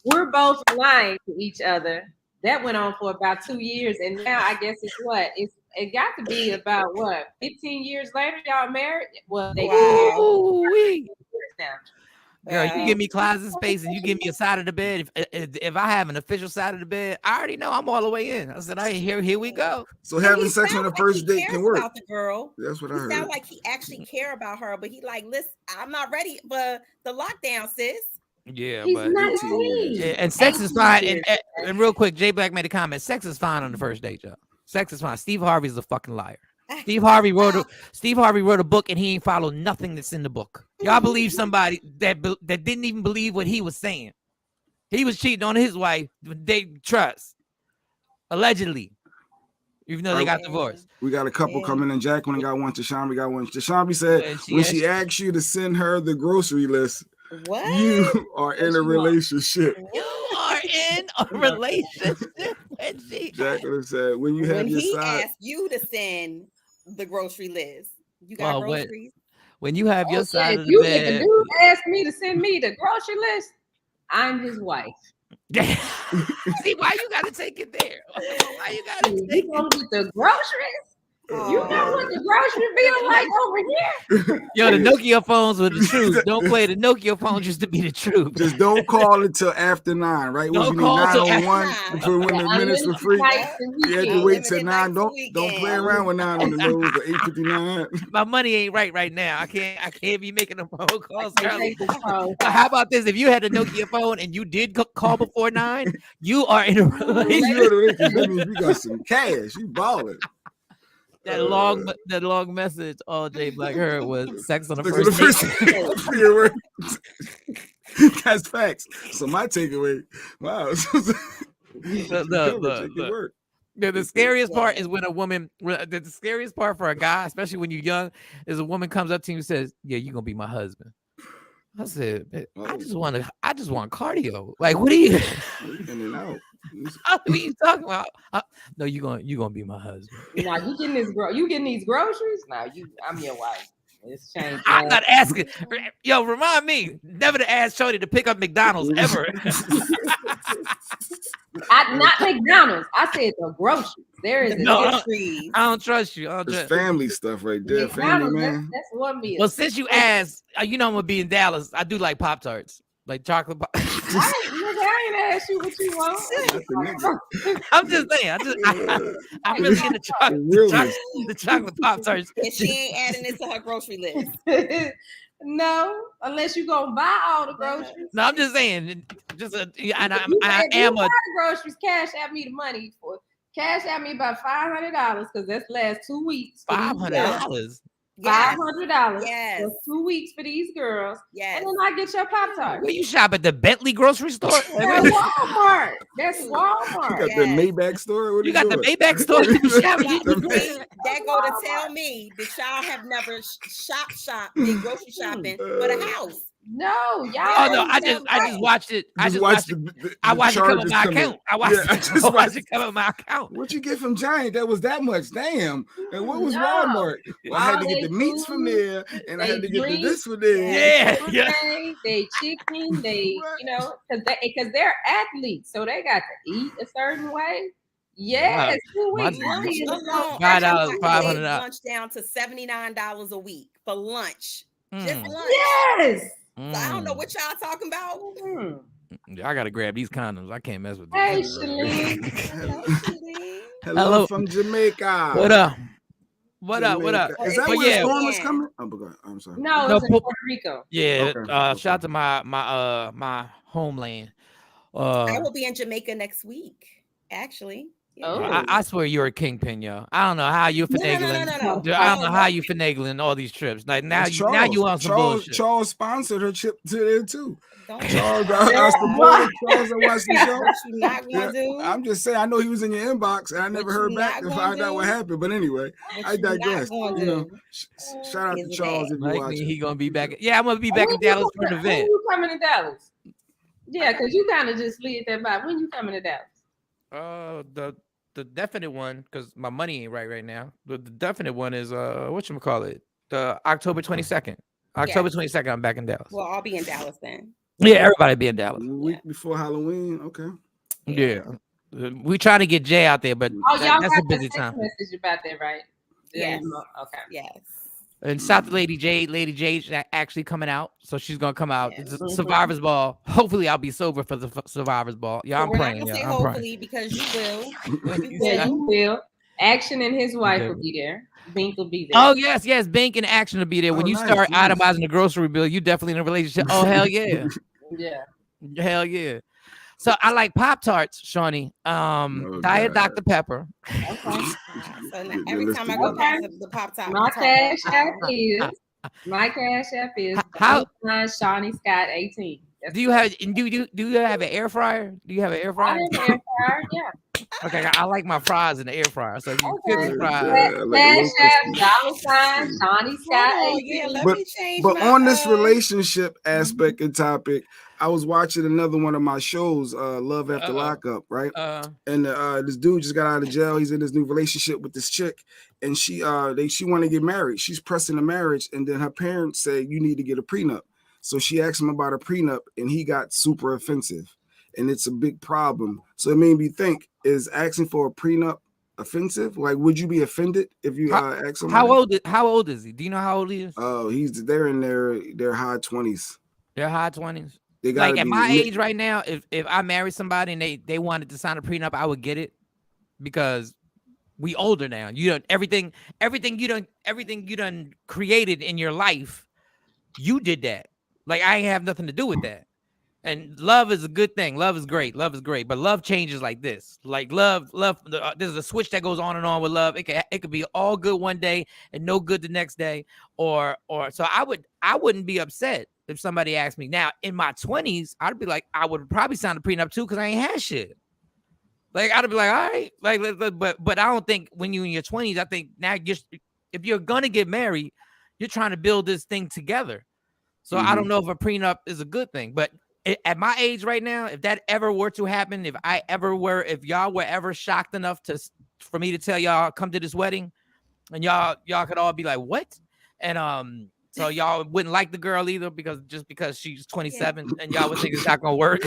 we're both lying to each other. That went on for about 2 years, and now I guess it's what? It got to be about what? 15 years later, y'all married? Well, they Ooh-wee. now. Girl, you give me closet space and you give me a side of the bed. If I have an official side of the bed, I already know I'm all the way in. I said, here we go. So having sex on the first date can work. About the girl. That's what I heard. Sound like he actually care about her, but he like, listen, I'm not ready for the lockdown, sis. Yeah, He's but 19. yeah, and sex is fine. And real quick, Jay Black made a comment. Sex is fine on the first date, y'all. Sex is fine. Steve Harvey's a fucking liar. Steve Harvey wrote a book and he ain't followed nothing that's in the book. Y'all believe somebody that didn't even believe what he was saying. He was cheating on his wife. They trust. Allegedly. Even though they got divorced. We got a couple coming in. Jacqueline got one. Tashambi got one. Tashambi said when she asked you to send her the grocery list, what? You are in a relationship. You are in a relationship. Jacqueline said when you have your he side. asked you to send the grocery list. You got groceries? When you have your side of the you bed. If the dude asked me to send me the grocery list, I'm his wife. See why you gotta take it there? Why you gotta take it? Get the groceries? You know what the grocery bill like over here? Yo, the Nokia phones were the truth. Don't play the Nokia phones just to be the truth. Just don't call until after 9, right? Don't call until 9:01 before when the minutes for free. You had to wait till 9. Don't play around with 9 on the nose or 8:59. My money ain't right now. I can't be making a phone calls early. How about this? If you had a Nokia phone and you did call before 9, you are in a relationship. You got some cash. You balling. That long message all Jay Black heard was sex on the first date. That's facts. So my takeaway, wow. The scariest part is when a woman, the scariest part for a guy, especially when you're young, is a woman comes up to you and says, "Yeah, you're gonna be my husband." I said, I just want cardio. Like, what are you? In and out. What are you talking about? No, you gonna be my husband. Now you getting these groceries? Now I'm your wife. It's changed. I'm not asking. Yo, remind me never to ask Shorty to pick up McDonald's ever. Not McDonald's. I said the groceries. There is groceries. I don't trust you. It's family stuff right there. Family, man. That's one meal. Well, since you asked, you know I'm gonna be in Dallas. I do like Pop-Tarts. Like chocolate pop. I ain't asked you what you want. I'm just saying. I'm really into the chocolate Pop-Tarts. And she ain't adding it to her grocery list. No, unless you gonna buy all the groceries. No, I'm just saying. I am a groceries. Cash at me the money for. Cash at me about $500 because that's last 2 weeks. $500. $500 yes. for 2 weeks for these girls. Yes. And then I get your Pop-Tart. Where you shop at the Bentley grocery store? That's Walmart. That's Walmart. You got the Maybach store? What you got the Maybach store? That go to tell me that y'all have never been grocery shopping for the house. No, y'all. Oh no, I just watched it. I watched it come on my account. I watched it come on my account. What you get from Giant that was that much? Damn. And what was Walmart? Well, I had to get the meats from there, and I had to get the this from there. Yeah. They chicken. They because they're athletes, so they got to eat a certain way. Yes, 2 weeks. $5, $500. Lunch down to $79 a week for lunch. Just lunch. Yes. So I don't know what y'all talking about. I gotta grab these condoms. I can't mess with them. Hey, Shalene. Hello from Jamaica. What up? What up? Is that where the storm is coming? I'm sorry. No, it's in Puerto Rico. Yeah. Okay. Shout out to my homeland. I will be in Jamaica next week. Actually, I swear you're a kingpin, yo. I don't know how you finagling. No. I don't know how you finagling all these trips. Like now you on some bullshit. Charles sponsored her trip to there too. Charles, I supported Charles and watched the show. What you not gonna do? I'm just saying, I know he was in your inbox, and I never heard back to find out what happened. But anyway, I digress. Shout out to Charles if you watch. He gonna be back. Yeah, I'm gonna be back in Dallas for an event. When you coming to Dallas? Yeah, because you kind of just leave that by. When you coming to Dallas? The definite one, because my money ain't right now. The definite one is whatchamacallit? The October 22nd. October 22nd, I'm back in Dallas. Well, I'll be in Dallas then. Yeah, everybody be in Dallas. A week before Halloween. Okay. Yeah. We trying to get Jay out there, but y'all that's a got busy the time. message about that, right? Yes. Okay. Yes. And South Lady Jade's actually coming out, so she's gonna come out. It's a Survivor's Ball. Hopefully, I'll be sober for the Survivor's Ball. Yeah, I'm praying. We're not gonna say I'm hopefully because you will. You will. Action and his wife will be there. Bink will be there. Oh yes, Bink and Action will be there. When you start itemizing the grocery bill, you definitely in a relationship. Oh hell yeah. Yeah. Hell yeah. So I like Pop-Tarts, Shawnee. Diet Dr. Pepper. Okay. So now, every time I go past the Pop-Tart, My cash app is how Shawnee Scott 18. Do you have an air fryer? Do you have an air fryer? I have an air fryer, yeah. Okay, I like my fries in the air fryer. So you cook fries. Cash app, $, Shawnee Scott 18. But on this relationship aspect and topic, I was watching another one of my shows, Love After Lockup, right? And this dude just got out of jail. He's in this new relationship with this chick, and she want to get married. She's pressing the marriage, and then her parents say you need to get a prenup. So she asked him about a prenup, and he got super offensive, and it's a big problem. So it made me think: is asking for a prenup offensive? Like, would you be offended if you ask somebody? How old is he? Do you know how old he is? Oh, they're in their high 20s. They're high 20s. They like at my age right now, if I married somebody and they wanted to sign a prenup, I would get it because we older now. You don't everything you done created in your life, you did that. Like I ain't have nothing to do with that. And love is a good thing. Love is great. Love is great. But love changes like this. Like love. There's a switch that goes on and on with love. It could be all good one day and no good the next day. Or so I wouldn't be upset if somebody asked me. Now in my 20s, I'd be like, I would probably sign a prenup too because I ain't had shit. Like I'd be like, all right, like, but I don't think when you're in your 20s, I think now if you're gonna get married, you're trying to build this thing together. So I don't know if a prenup is a good thing, but at my age right now, if that ever were to happen, if y'all were ever shocked enough for me to tell y'all come to this wedding, and y'all could all be like, what? And so y'all wouldn't like the girl either because she's 27 and y'all would think it's not gonna work.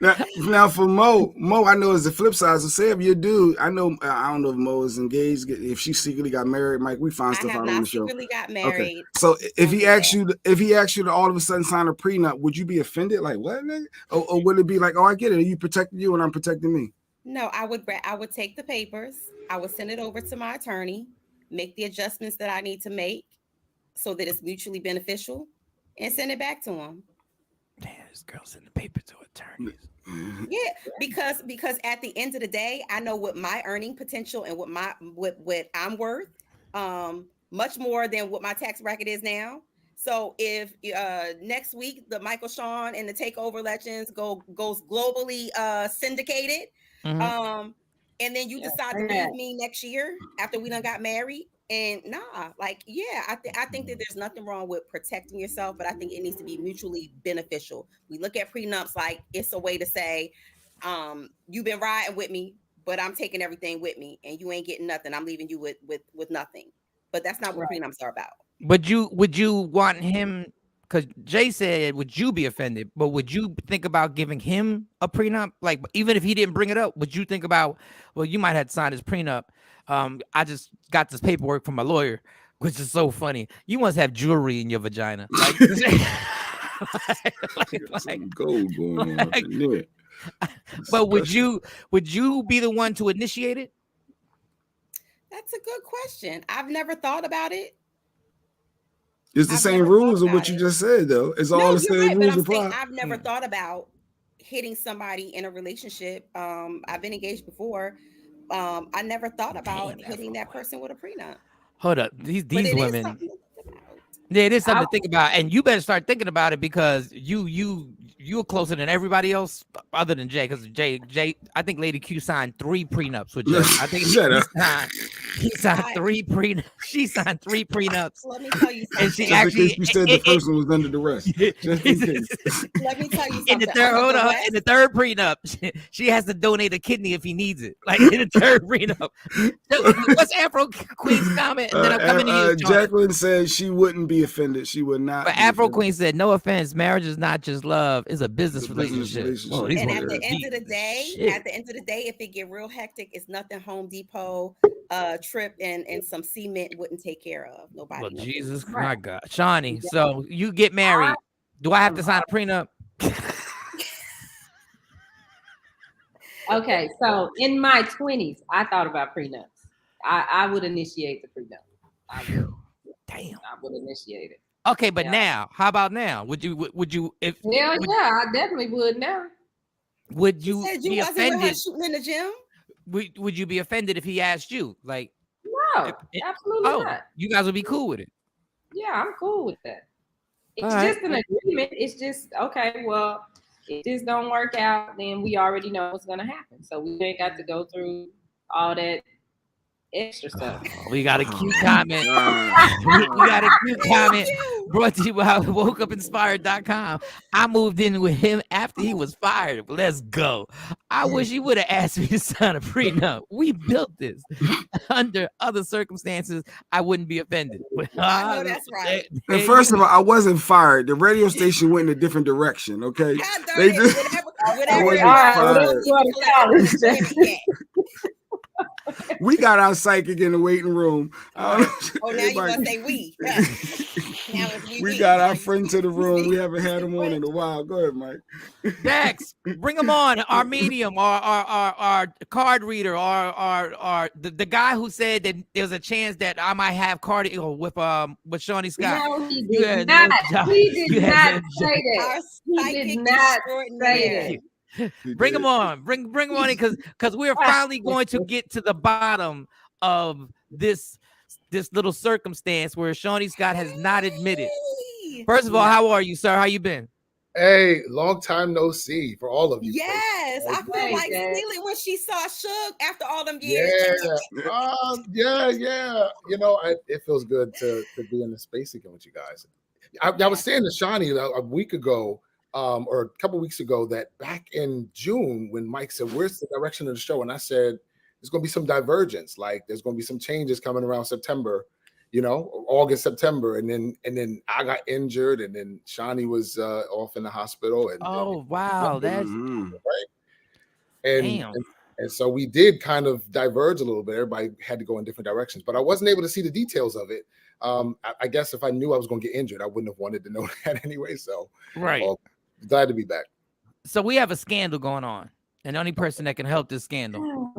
Now for Mo, I know is the flip side. So say if your dude, I don't know if Mo is engaged, if she secretly got married, Mike, we find stuff out on the show. Secretly got married. Okay. So if he asks you to all of a sudden sign a prenup, would you be offended? Like what? Or would it be like, oh, I get it. You protecting you and I'm protecting me? No, I would take the papers. I would send it over to my attorney, make the adjustments that I need to make so that it's mutually beneficial, and send it back to him. Damn, this girl sent the paper to attorneys. Yeah, because at the end of the day, I know what my earning potential and what I'm worth, much more than what my tax bracket is now. So if next week the Michael Shawn and the Takeover Legends goes globally syndicated, and then you decide to leave me next year after we done got married. And I think that there's nothing wrong with protecting yourself, but I think it needs to be mutually beneficial. We look at prenups like it's a way to say, you've been riding with me, but I'm taking everything with me, and you ain't getting nothing. I'm leaving you with nothing. But that's not what prenups are about. Would you want him? Because Jay said, would you be offended? But would you think about giving him a prenup? Like, even if he didn't bring it up, would you think about, well, you might have to sign his prenup. I just got this paperwork from my lawyer, which is so funny. You must have jewelry in your vagina. Like gold going on. But would you be the one to initiate it? That's a good question. I've never thought about it. It's the same rules of what you just said, though. It's all the same rules apply. I've never thought about hitting somebody in a relationship. I've been engaged before. I never thought about hitting that person with a prenup. Hold up, these women. Yeah, it is something to think about, and you better start thinking about it because you're closer than everybody else other than Jay. Because Jay, I think Lady Q signed 3 prenups with Jay. I think he signed 3 prenups. She signed 3 prenups. Let me tell you something. And she actually said the first one was under duress. Just in case. Let me tell you something. In the third prenup, she has to donate a kidney if he needs it. Like in the third prenup. What's Afro Queen's comment? And then I'm coming to you. Jacqueline said she wouldn't be offended. She would not. But Afro Queen said, "No offense, marriage is not just love; it's a business relationship." Whoa, And at the end of the day, if it get real hectic, it's nothing Home Depot trip and some cement wouldn't take care of. Nobody. Well, Jesus, my God, Shawnee. So you get married. Do I have to sign a prenup? Okay, so in my 20s, I thought about prenups. I would initiate the prenup. Damn. I would initiate it. Okay, but now, how about now? Would you if Hell yeah, I definitely would now. Would you be offended? Shooting in the gym? Would you be offended if he asked you? Like, no, absolutely not. You guys would be cool with it. Yeah, I'm cool with that. It's All just an agreement. It's just okay. Well, if this don't work out, then we already know what's gonna happen. So we ain't got to go through all that extra stuff. We got a cute comment. we got a cute comment brought to you by WokeUpInspired.com. I moved in with him after he was fired. Let's go. I wish he would have asked me to sign a prenup. We built this. Under other circumstances, I wouldn't be offended. I know that's right. And first of all, I wasn't fired. The radio station went in a different direction. Okay, they just we got our psychic in the waiting room. Now you want to say we. We got our friend to the room. We haven't had him on in a while. Go ahead, Mike. Dex, bring him on. Our medium, our card reader, the guy who said that there's a chance that I might have card with Shawnee Scott. No, he did not. He did not say that. He did not say that. Bring him on. Bring him on in because we're finally going to get to the bottom of this little circumstance where Shawnee Scott has not admitted. First of all, how are you, sir? How you been? Hey, long time no see for all of you. Yes, I feel like Steely when she saw Suge after all them years. Yeah. You know, it feels good to be in the space again with you guys. I was saying to Shawnee a week ago, or a couple weeks ago, that back in June when Mike said, "Where's the direction of the show?" and I said, "There's going to be some divergence. Like there's going to be some changes coming around September, August, September." And then I got injured, and then Shawnee was off in the hospital. And wow, that's right. And so we did kind of diverge a little bit. Everybody had to go in different directions, but I wasn't able to see the details of it. I guess if I knew I was going to get injured, I wouldn't have wanted to know that anyway. So glad to be back. So we have a scandal going on, and the only person that can help this scandal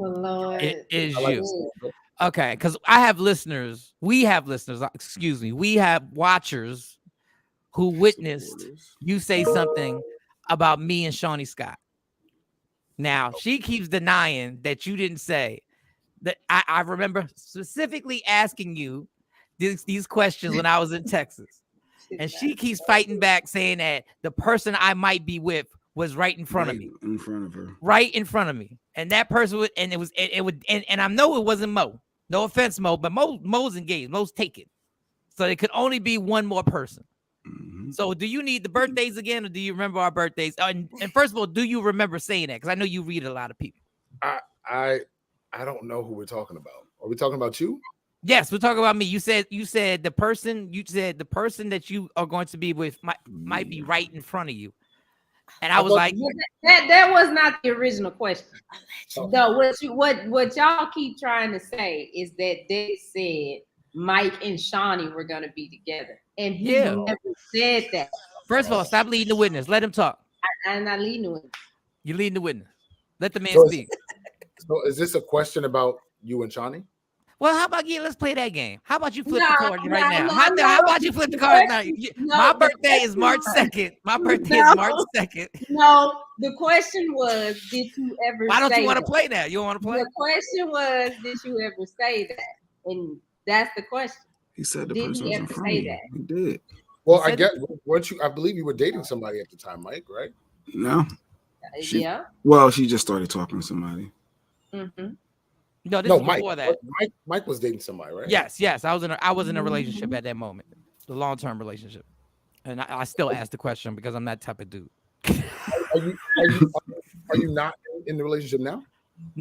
is you. Okay, because I have listeners. We have listeners. Excuse me. We have watchers who witnessed you say something about me and Shawnee Scott. Now she keeps denying that you didn't say that. I remember specifically asking you these questions when I was in Texas. And she keeps fighting back, saying that the person I might be with was right in front of me. In front of her. Right in front of me. And that person would, and I know it wasn't Mo. No offense, Mo, but Mo's engaged. Mo's taken. So it could only be one more person. Mm-hmm. So do you need the birthdays again, or do you remember our birthdays? And first of all, do you remember saying that? Because I know you read a lot of people. I don't know who we're talking about. Are we talking about you? Yes, we're talking about me. You said the person that you are going to be with might be right in front of you. And I was like, that was not the original question. No, what y'all keep trying to say is that they said Mike and Shawnee were gonna be together. And he never said that. First of all, stop leading the witness. Let him talk. I'm not leading the witness. You're leading the witness. Let the man speak. So is this a question about you and Shawnee? Well, how about let's play that game? How about you flip the card No, right now? no, How no. about you flip the card now? My the birthday is question March was- 2nd. My birthday is March 2nd. No, the question was, did you ever Why don't you say want to that? play that? You don't want to play? The question was, did you ever say that? And that's the question. He said the Did person he was in ever front of say you. that? He did. Well, I get once you. I believe you were dating somebody at the time, Mike, right? No. Yeah. Well, she just started talking to somebody. Mm-hmm. No, this No, is Mike. before that. Mike was dating somebody, right? Yes. I was in a relationship at that moment, the long-term relationship, and I still ask the question because I'm that type of dude. Are you not in the relationship now?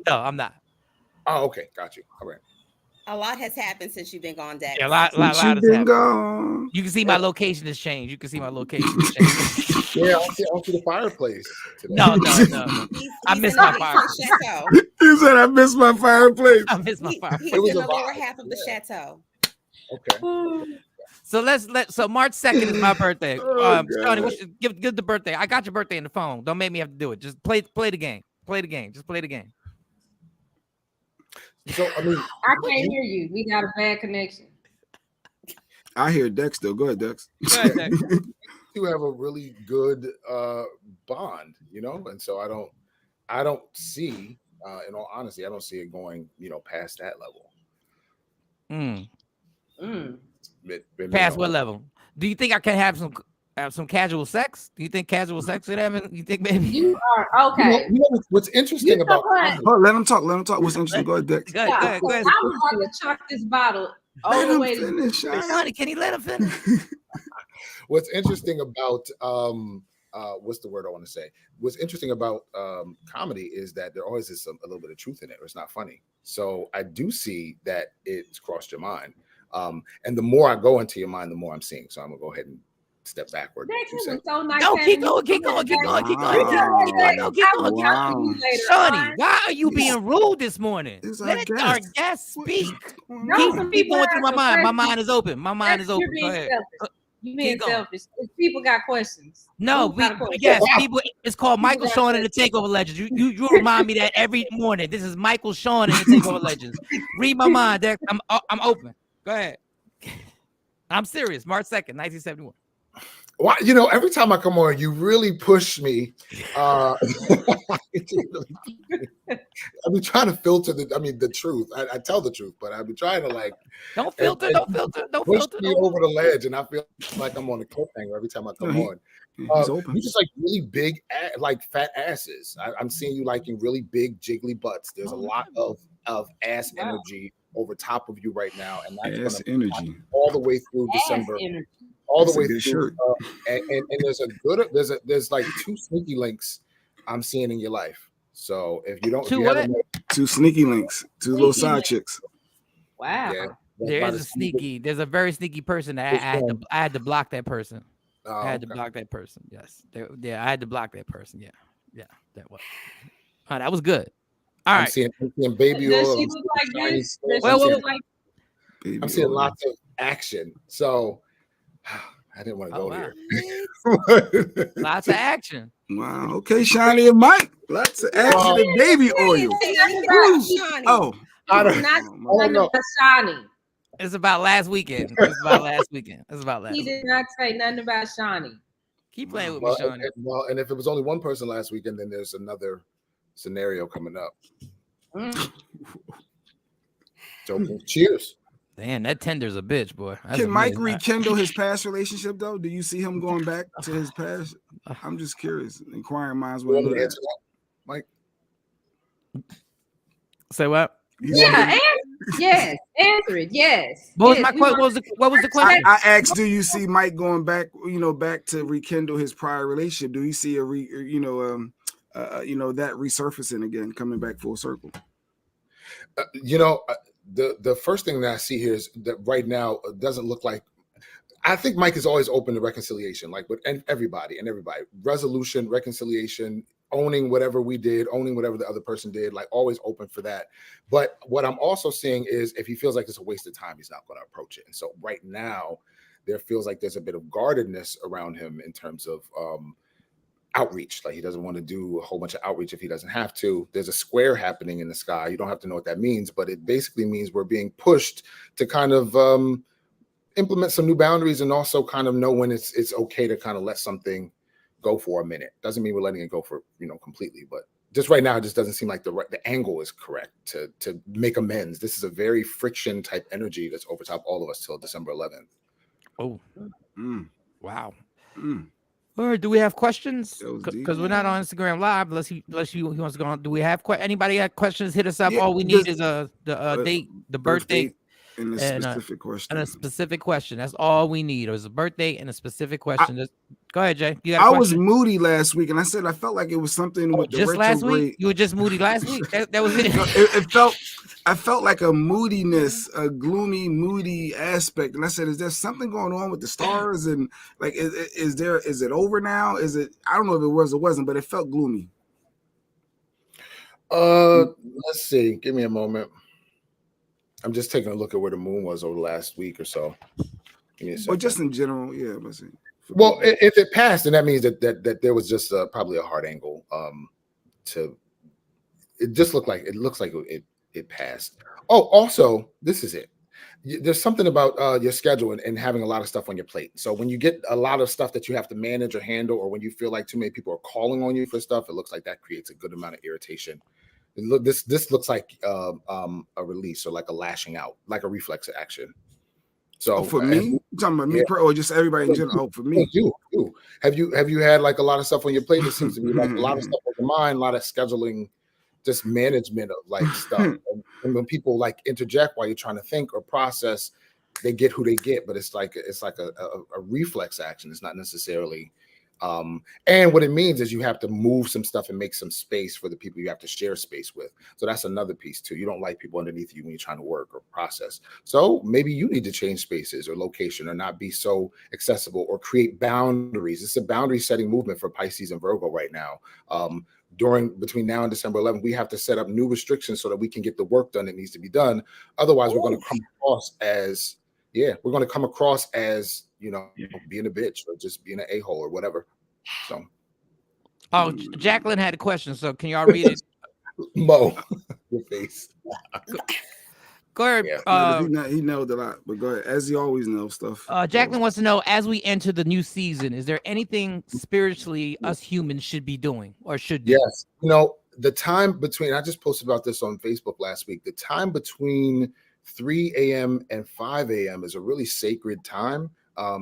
No, I'm not. Oh, okay, got you. All right. A lot has happened since you've been gone, Dex. Yeah, a lot has happened. You can see my location has changed. You can see my location has changed. Yeah, I see the fireplace today. No. I miss my fireplace. He said, "I miss my fireplace." I miss my fireplace. He's in the lower half of the chateau. Okay. So so March 2nd is my birthday. Shawnee, give the birthday. I got your birthday in the phone. Don't make me have to do it. Just play the game. Play the game. Just play the game. So I mean, I can't hear you. We got a bad connection. I hear Dex though. Go ahead, Dex. you have a really good bond, and so I don't see, in all honesty, I don't see it going, past that level. Past what level? Do you think I can have some casual sex? Do you think casual sex would happen? You think maybe you are okay? What's interesting about let him talk. What's interesting? Go ahead, Dex. Go ahead. I'm going to chuck this bottle all the way to Shawnee, can he let him finish? What's interesting about what's the word I want to say? What's interesting about comedy is that there always is a little bit of truth in it, or it's not funny. So I do see that it's crossed your mind. And the more I go into your mind, the more I'm seeing. So I'm gonna go ahead and step backward. So nice. No, keep going. Shawnee, why are you being rude this morning? Let our guests speak. Keep going through my mind. My mind is open. My mind is open. Go ahead. You being selfish. People got questions. No, people. It's called Michael Shawn and the Takeover Legends. You remind me that every morning. This is Michael Shawn and the Takeover Legends. Read my mind, Derek. I'm open. Go ahead. I'm serious. March 2nd, 1971. Why, every time I come on, you really push me. I've been trying to filter the truth. I tell the truth, but I've been trying to don't filter. Push me over the ledge, and I feel like I'm on a cliffhanger every time I come on. You just like really big, fat asses. I'm seeing you liking really big, jiggly butts. There's a lot of ass energy over top of you right now, and that's gonna energy all the way through December. All the way through, and there's like 2 sneaky links I'm seeing in your life. So if you don't, two sneaky links, 2 little side chicks. Wow. Yeah, there's a very sneaky person that I had to block that person. I had to block that person. Yes. I had to block that person. Yeah. That was. Oh, that was good. All right. I'm seeing baby oil. Does she look like this? I'm seeing lots of action. So I didn't want to go here. Lots of action. Wow. Okay, Shawnee and Mike. Lots of action and baby oil. I don't know. Shawnee. It's about last weekend. He did not say nothing about Shawnee. Keep playing with me, Shawnee. And if it was only one person last weekend, then there's another scenario coming up. So cheers. Damn, that tender's a bitch, boy. Can Mike rekindle his past relationship though? Do you see him going back to his past? I'm just curious. Inquiring minds want to know that. Mike. Say what? Yes, answer it. Yes. What was the question? I asked, do you see Mike going back? Back to rekindle his prior relationship? Do you see that resurfacing again, coming back full circle? The first thing that I see here is that right now it doesn't look like. I think Mike is always open to reconciliation, like with everybody, resolution, reconciliation, owning whatever we did, owning whatever the other person did, like always open for that. But what I'm also seeing is if he feels like it's a waste of time, he's not going to approach it. And so right now there feels like there's a bit of guardedness around him in terms of, outreach. Like he doesn't want to do a whole bunch of outreach if he doesn't have to. There's a square happening in the sky. You don't have to know what that means, but it basically means we're being pushed to kind of implement some new boundaries and also kind of know when it's okay to kind of let something go for a minute. Doesn't mean we're letting it go for, completely, but just right now, it just doesn't seem like the angle is correct to make amends. This is a very friction type energy that's over top all of us till December 11th. Oh, wow. All right, do we have questions? Because we're not on Instagram Live unless he wants to go on. Do we have anybody have questions? Hit us up. Yeah, all we need is the date, the birthday, and a specific question. And a specific question. That's all we need. It was a birthday and a specific question. Go ahead, Jay. You got I was moody last week, and I said I felt like it was something with the just retrograde. Last week. You were just moody last week. That was it. I felt like a moodiness, a gloomy, moody aspect, and I said, "Is there something going on with the stars? And like, is it over now? Is it? I don't know if it was or wasn't, but it felt gloomy." Let's see. Give me a moment. I'm just taking a look at where the moon was over the last week or so. Well, just in general, yeah. Let's see. Well, if it passed, then that means that there was just probably a hard angle. It just looks like it passed. Oh, also, this is it. There's something about your schedule and having a lot of stuff on your plate. So when you get a lot of stuff that you have to manage or handle, or when you feel like too many people are calling on you for stuff, it looks like that creates a good amount of irritation. This looks like a release or like a lashing out, like a reflex action. So for me, you talking about me, or just everybody in general? Oh, for me, you. Have you had like a lot of stuff on your plate? It seems to be like a lot of stuff on your mind, a lot of scheduling, just management of like stuff. And when people like interject while you're trying to think or process, they get who they get. But it's like a reflex action. It's not necessarily. And what it means is you have to move some stuff and make some space for the people you have to share space with. So that's another piece too. You don't like people underneath you when you're trying to work or process. So maybe you need to change spaces or location or not be so accessible or create boundaries. It's a boundary setting movement for Pisces and Virgo right now. Between now and December 11th, we have to set up new restrictions so that we can get the work done that needs to be done. Otherwise, we're going to come across as being a bitch or just being an a-hole or whatever. So, Jacqueline had a question. So can y'all read it? Mo, your face. Go ahead. He knows a lot, but go ahead. As he always knows stuff. Jacqueline wants to know, as we enter the new season, is there anything spiritually us humans should be doing or should do? Yes. The time between, I just posted about this on Facebook last week. The time between 3 a.m. and 5 a.m. is a really sacred time.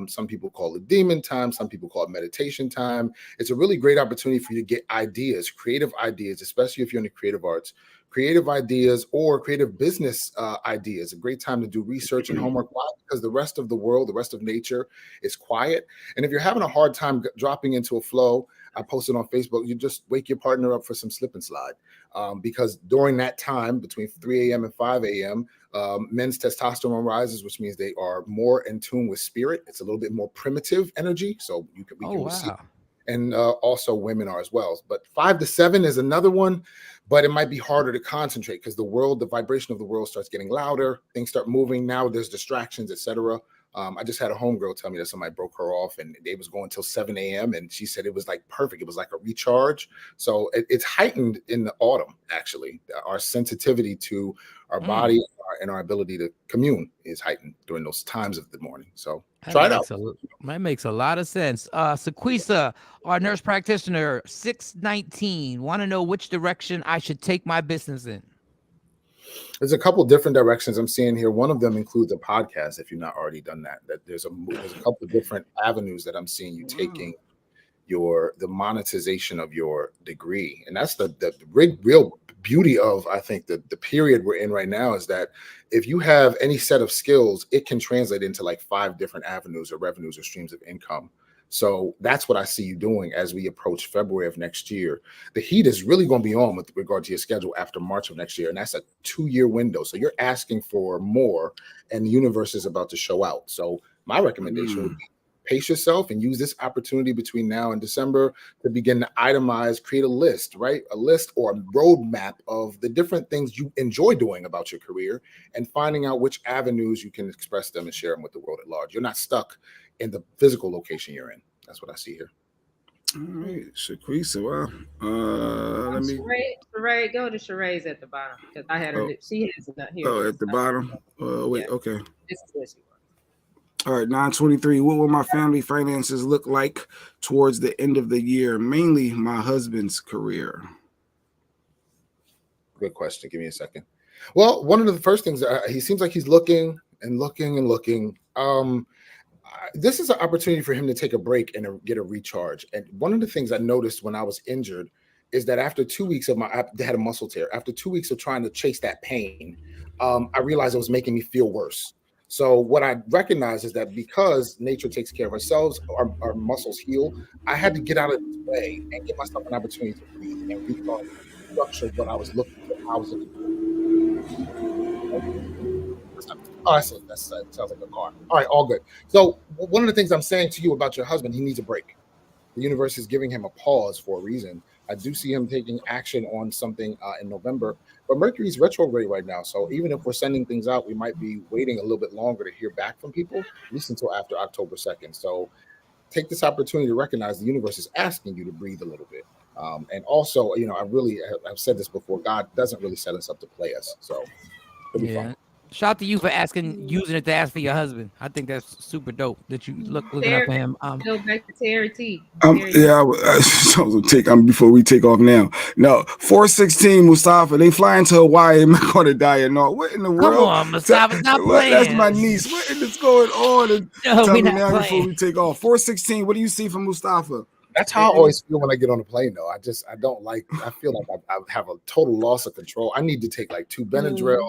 Some people call it demon time. Some people call it meditation time. It's a really great opportunity for you to get ideas, creative ideas, especially if you're in the creative arts, creative ideas or creative business ideas. A great time to do research and homework. Why? Because the rest of the world, the rest of nature is quiet. And if you're having a hard time dropping into a flow, I posted on Facebook, you just wake your partner up for some slip and slide. Because during that time, between 3 a.m. and 5 a.m., men's testosterone rises, which means they are more in tune with spirit. It's a little bit more primitive energy. So we can receive. And also women are as well. But 5 to 7 is another one, but it might be harder to concentrate because the vibration of the world starts getting louder. Things start moving. Now there's distractions, etc. I just had a homegirl tell me that somebody broke her off and they was going till 7 a.m. And she said it was like perfect. It was like a recharge. So it's heightened in the autumn, actually. Our sensitivity to our body and our ability to commune is heightened during those times of the morning. So try it out. That makes a lot of sense. Sequisa, our nurse practitioner, 619, want to know which direction I should take my business in. There's a couple different directions I'm seeing here. One of them includes a podcast. If you've not already done that, there's a couple of different avenues that I'm seeing you taking the monetization of your degree. And that's the real beauty of, I think, the period we're in right now is that if you have any set of skills, it can translate into like 5 different avenues or revenues or streams of income. So that's what I see you doing as we approach February of next year. The heat is really going to be on with regard to your schedule after March of next year. And that's a 2-year window. So you're asking for more and the universe is about to show out. So my recommendation would be pace yourself and use this opportunity between now and December to begin to itemize, create a list, right? A list or a roadmap of the different things you enjoy doing about your career and finding out which avenues you can express them and share them with the world at large. You're not stuck in the physical location you're in. That's what I see here. All right, Shaquisa. Well, let me. Sheree, go to Sheree's at the bottom because I had her. She has not here. Oh, at the bottom. Wait. Yeah. Okay. This is what she wants. All right, 923. What will my family finances look like towards the end of the year? Mainly my husband's career. Good question. Give me a second. Well, one of the first things, he seems like he's looking and looking and looking. This is an opportunity for him to take a break and get a recharge. And one of the things I noticed when I was injured is that after 2 weeks of I had a muscle tear. After 2 weeks of trying to chase that pain, I realized it was making me feel worse. So what I recognized is that because nature takes care of ourselves, our muscles heal. I had to get out of this way and give myself an opportunity to breathe and restructure what I was looking for. I was looking for. Oh, that sounds like a car. All right, all good. So one of the things I'm saying to you about your husband, he needs a break. The universe is giving him a pause for a reason. I do see him taking action on something in November, but Mercury's retrograde right now. So even if we're sending things out, we might be waiting a little bit longer to hear back from people, at least until after October 2nd. So take this opportunity to recognize the universe is asking you to breathe a little bit. And also, I've said this before, God doesn't really set us up to play us. So it'll be fun. Shout out to you for using it to ask for your husband. I think that's super dope that you looking up for him. Go back to Terry T. Before we take off now. No, 416 Mustafa. They flying to Hawaii. I'm not going to die or not. What in the world? Come on, Mustafa, stop playing. That's my niece. What is going on? And no, tell me now before we take off. 416. What do you see from Mustafa? That's how I always feel when I get on a plane, though. I feel like I have a total loss of control. I need to take like 2 Benadryl.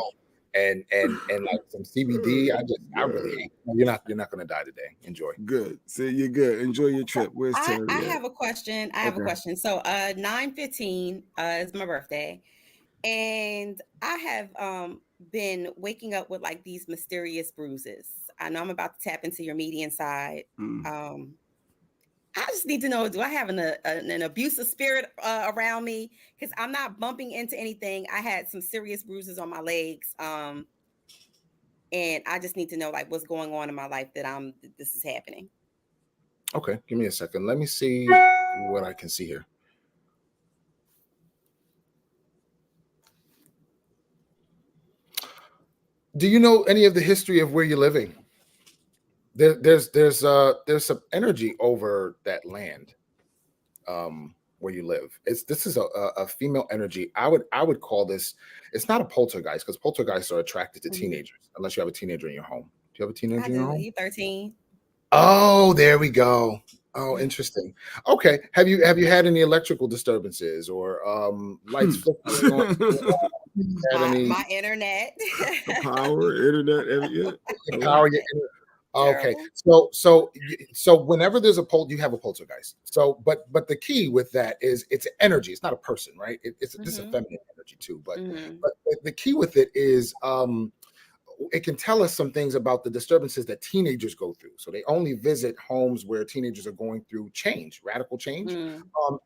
And like some CBD. I really hate. You're not gonna die today. Enjoy. Good. See, you're good. Enjoy your trip. Where's Terry? I have a question. I have a question. So 9/15 is my birthday, and I have been waking up with like these mysterious bruises. I know I'm about to tap into your median side. I just need to know, do I have an abusive spirit around me? Because I'm not bumping into anything. I had some serious bruises on my legs. And I just need to know like what's going on in my life that this is happening. Okay, give me a second. Let me see what I can see here. Do you know any of the history of where you're living? There's some energy over that land where you live. This is a female energy. I would call this. It's not a poltergeist because poltergeists are attracted to teenagers unless you have a teenager in your home. Do you have a teenager in your home? He's 13. Oh, there we go. Oh, interesting. Okay. Have you had any electrical disturbances or lights flickering on? My internet. Power, internet, power your internet. Okay, so whenever there's you have a poltergeist. So, but the key with that is it's energy. It's not a person, right? It's a feminine energy too. But the key with it is it can tell us some things about the disturbances that teenagers go through. So they only visit homes where teenagers are going through change, radical change,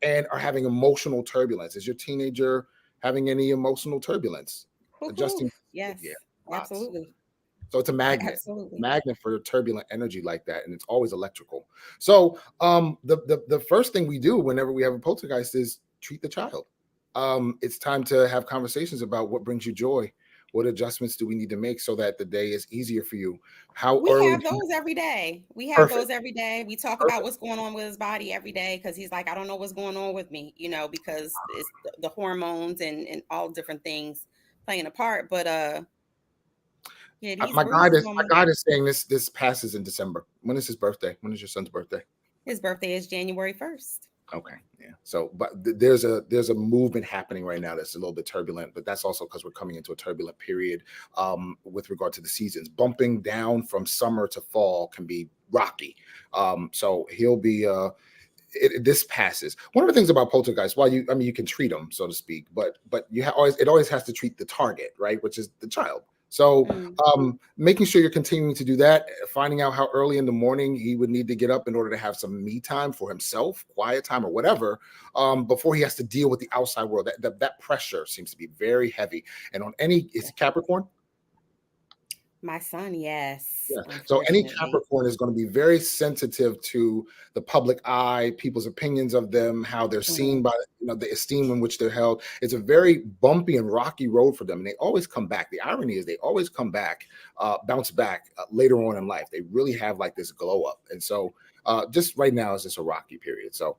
and are having emotional turbulence. Is your teenager having any emotional turbulence? Adjusting? Yes. Yeah, absolutely. So it's a magnet, Absolutely. magnet for turbulent energy like that, and it's always electrical. So the first thing we do whenever we have a poltergeist is treat the child. It's time to have conversations about what brings you joy. What adjustments do we need to make so that the day is easier for you? We have those every day. We have those every day. We talk about what's going on with his body every day because he's like, I don't know what's going on with me, because it's the hormones and all different things playing a part. But yeah, my guide is saying this passes in December. When is his birthday? When is your son's birthday? His birthday is January 1st. Okay, yeah. So, but there's a movement happening right now that's a little bit turbulent, but that's also because we're coming into a turbulent period with regard to the seasons. Bumping down from summer to fall can be rocky. So he'll be. This passes. One of the things about poltergeists, you can treat them, so to speak, but it always has to treat the target, right, which is the child. So making sure you're continuing to do that, finding out how early in the morning he would need to get up in order to have some me time for himself, quiet time or whatever, before he has to deal with the outside world. That pressure seems to be very heavy. And on is it Capricorn? My son, yes. Yeah. So any Unfortunately. Capricorn is going to be very sensitive to the public eye, people's opinions of them, how they're seen by, the esteem in which they're held. It's a very bumpy and rocky road for them. And they always come back. The irony is they always come back, bounce back later on in life. They really have like this glow up. And so just right now is just a rocky period. So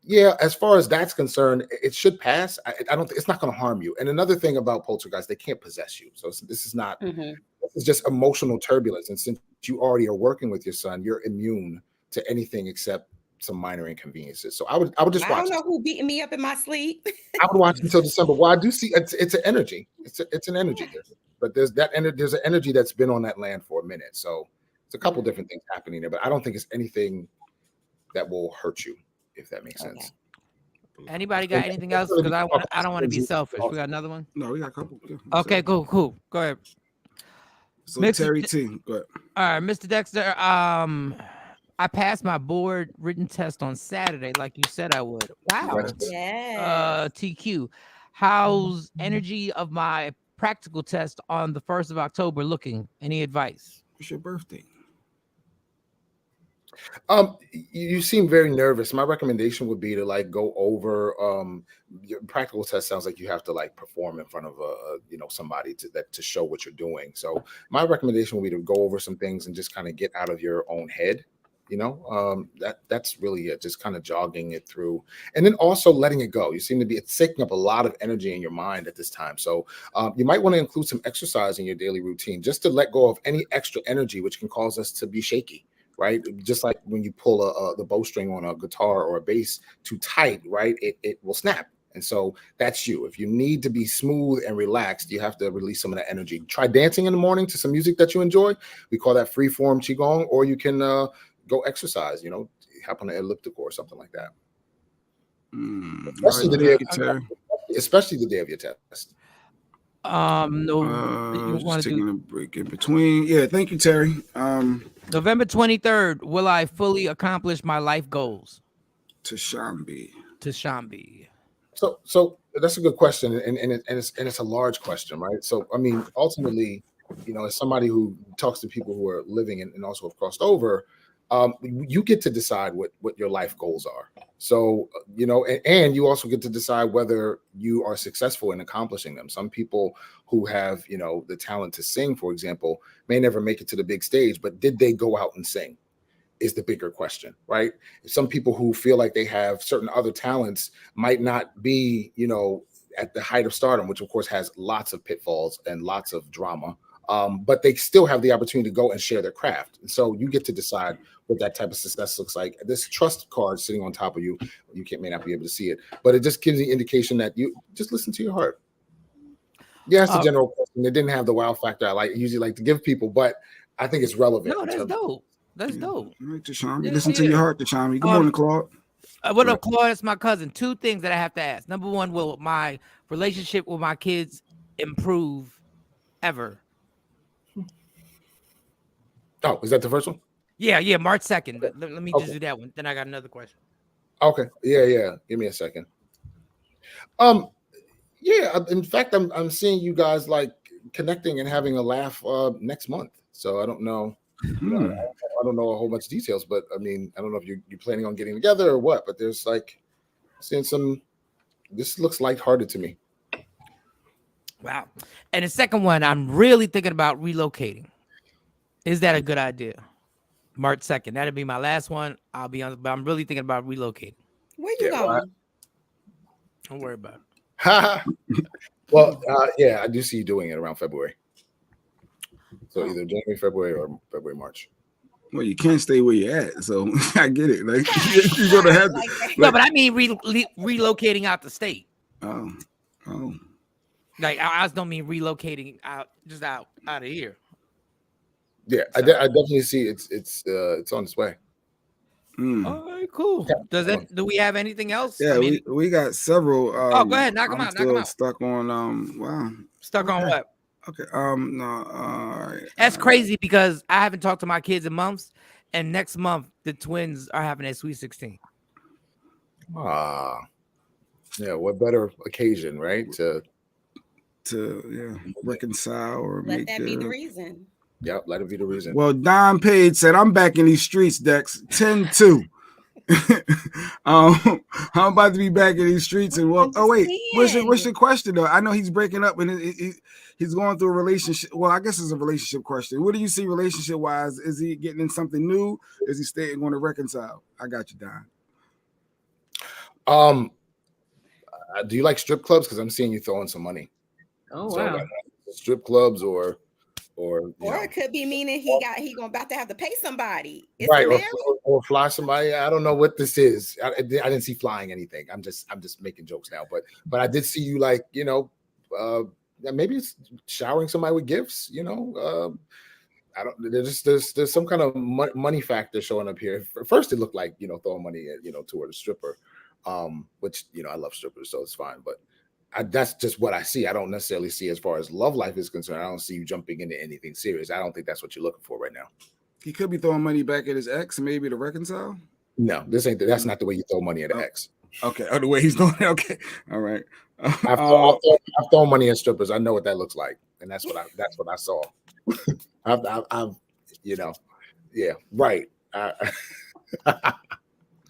yeah, as far as that's concerned, it should pass. I don't think it's not going to harm you. And another thing about poltergeist, they can't possess you. So this is not, it's just emotional turbulence. And since you already are working with your son, you're immune to anything except some minor inconveniences. So I would just watch. I don't know who beating me up in my sleep. I would watch until December. Well, I do see it's an energy. It's an energy there. But there's an energy that's been on that land for a minute. So it's a couple different things happening there. But I don't think it's anything that will hurt you, if that makes sense. Anybody got anything else? Because I don't want to be selfish. We got another one? No, we got a couple. Yeah. Okay, cool. Go ahead. So Terry T, go ahead. All right, Mr. Dexter. I passed my board written test on Saturday, like you said I would. Wow. Yeah. TQ. How's energy of my practical test on the 1st of October looking? Any advice? It's your birthday. You seem very nervous. My recommendation would be to like go over your practical test. Sounds like you have to like perform in front of somebody to show what you're doing. So my recommendation would be to go over some things and just kind of get out of your own head. That's really it. Just kind of jogging it through, and then also letting it go. You seem to be it's taking up a lot of energy in your mind at this time. So you might want to include some exercise in your daily routine just to let go of any extra energy, which can cause us to be shaky. Right, just like when you pull the bowstring on a guitar or a bass too tight, right? It will snap, and so that's you. If you need to be smooth and relaxed, you have to release some of that energy. Try dancing in the morning to some music that you enjoy. We call that free form qigong, or you can go exercise. Hop on an elliptical or something like that. Especially the day of your test. No, just taking a break in between. Yeah, thank you, Terry. November 23rd, will I fully accomplish my life goals? To Shambi. So that's a good question, and it's a large question, right? So I mean, ultimately, as somebody who talks to people who are living and also have crossed over, you get to decide what your life goals are. So, and you also get to decide whether you are successful in accomplishing them. Some people who have, the talent to sing, for example, may never make it to the big stage, but did they go out and sing is the bigger question, right? Some people who feel like they have certain other talents might not be, at the height of stardom, which of course has lots of pitfalls and lots of drama. But they still have the opportunity to go and share their craft. And so you get to decide what that type of success looks like. This trust card sitting on top of you, may not be able to see it, but it just gives the indication that you just listen to your heart. Yeah, it's a general question. It didn't have the wow factor I usually like to give people, but I think it's relevant. No, that's dope. That's dope. All right, Tashami. Listen to your heart, Tashami. Good morning, Claude. What up, Claude? It's my cousin. Two things that I have to ask. Number one, will my relationship with my kids improve ever? Oh, is that the first one? Yeah, March 2nd. Let me just do that one. Then I got another question. Okay. Yeah. Give me a second. Yeah. In fact, I'm seeing you guys like connecting and having a laugh next month. So I don't know. I don't know a whole bunch of details, but I mean, I don't know if you're planning on getting together or what. But there's like seeing some. This looks lighthearted to me. Wow. And the second one, I'm really thinking about relocating. Is that a good idea? March 2nd. That'll be my last one. I'll be honest, but I'm really thinking about relocating. Where you going? Don't worry about it. Well, yeah, I do see you doing it around February. So either January, February, or February, March. Well, you can't stay where you're at, so I get it. Like you're gonna have to. No, but I mean relocating out the state. Oh. Like I just don't mean relocating out of here. Yeah, I definitely see it's on its way. All right, cool. Do we have anything else? Yeah, we got several. Go ahead, knock them out. Knock them out. Stuck on wow. Stuck on what? Okay. No. All right. That's crazy because I haven't talked to my kids in months, and next month the twins are having their sweet 16. Yeah. What better occasion, right? To to reconcile or let make that be the reason. Yep, let it be the reason. Well, Don Page said, I'm back in these streets, Dex. 10-2. I'm about to be back in these streets and well. Oh wait, what's your question though? I know he's breaking up and he's going through a relationship. Well, I guess it's a relationship question. What do you see relationship wise? Is he getting in something new? Is he staying going to reconcile? I got you, Don. Do you like strip clubs? Because I'm seeing you throwing some money. Oh so, wow. Strip clubs or it could be meaning he about to have to pay somebody. Is right, he or fly somebody. I don't know what this is. I didn't see flying anything. I'm just making jokes now. But I did see you maybe it's showering somebody with gifts. I don't. There's some kind of money factor showing up here. First, it looked like throwing money toward a stripper, which I love strippers, so it's fine. But that's just what I see. I don't necessarily see as far as love life is concerned. I don't see you jumping into anything serious. I don't think that's what you're looking for right now. He could be throwing money back at his ex, maybe to reconcile. No, that's not the way you throw money at an ex. Okay, the way he's doing it. Okay, all right. I've thrown money at strippers. I know what that looks like, and that's what I saw. I've yeah, right.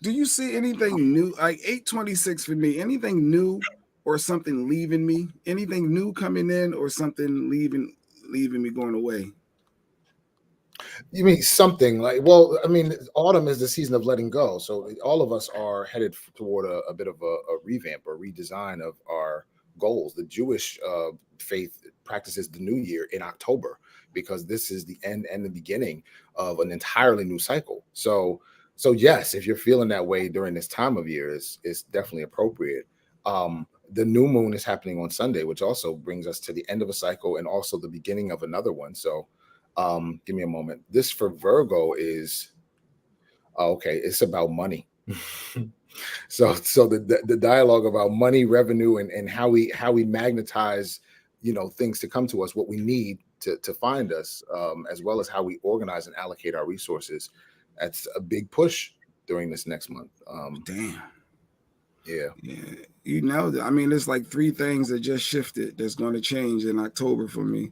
Do you see anything new? Like 826 for me. Anything new? Or something leaving me? Anything new coming in, or something leaving me going away? You mean something like? Well, I mean, autumn is the season of letting go, so all of us are headed toward a bit of a revamp or redesign of our goals. The Jewish faith practices the new year in October because this is the end and the beginning of an entirely new cycle. So yes, if you're feeling that way during this time of year, it's definitely appropriate. The new moon is happening on Sunday, which also brings us to the end of a cycle and also the beginning of another one. So give me a moment. This for Virgo is okay. It's about money. so the dialogue about money, revenue, and how we magnetize, things to come to us, what we need to find us, as well as how we organize and allocate our resources. That's a big push during this next month. Damn. Yeah. I mean, there's like 3 things that just shifted that's going to change in October for me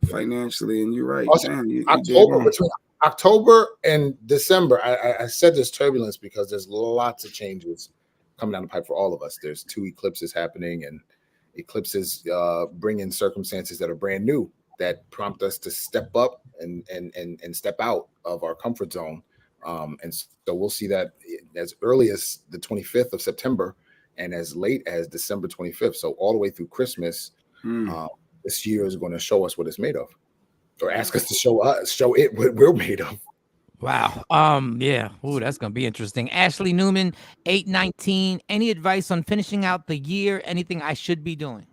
financially. And you're right. Also, Damn, between October and December, I said there's turbulence because there's lots of changes coming down the pipe for all of us. There's 2 eclipses happening, and eclipses bring in circumstances that are brand new that prompt us to step up and step out of our comfort zone. And so we'll see that as early as the 25th of September and as late as December 25th. So all the way through Christmas, this year is going to show us what it's made of, or ask us to show it what we're made of. Wow. Yeah. Ooh, that's gonna be interesting. Ashley Newman, 819. Any advice on finishing out the year? Anything I should be doing?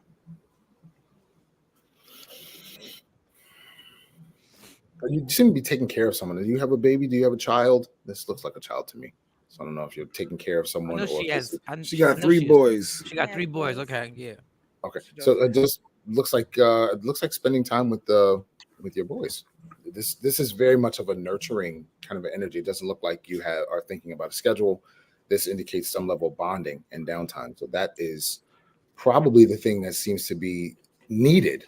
You seem to be taking care of someone. Do you have a baby? Do you have a child? This looks like a child to me. So I don't know if you're taking care of someone. I know She got 3 boys. She got 3 boys. Okay, yeah. Okay, so it just looks like spending time with your boys. This is very much of a nurturing kind of an energy. It doesn't look like you are thinking about a schedule. This indicates some level of bonding and downtime. So that is probably the thing that seems to be needed.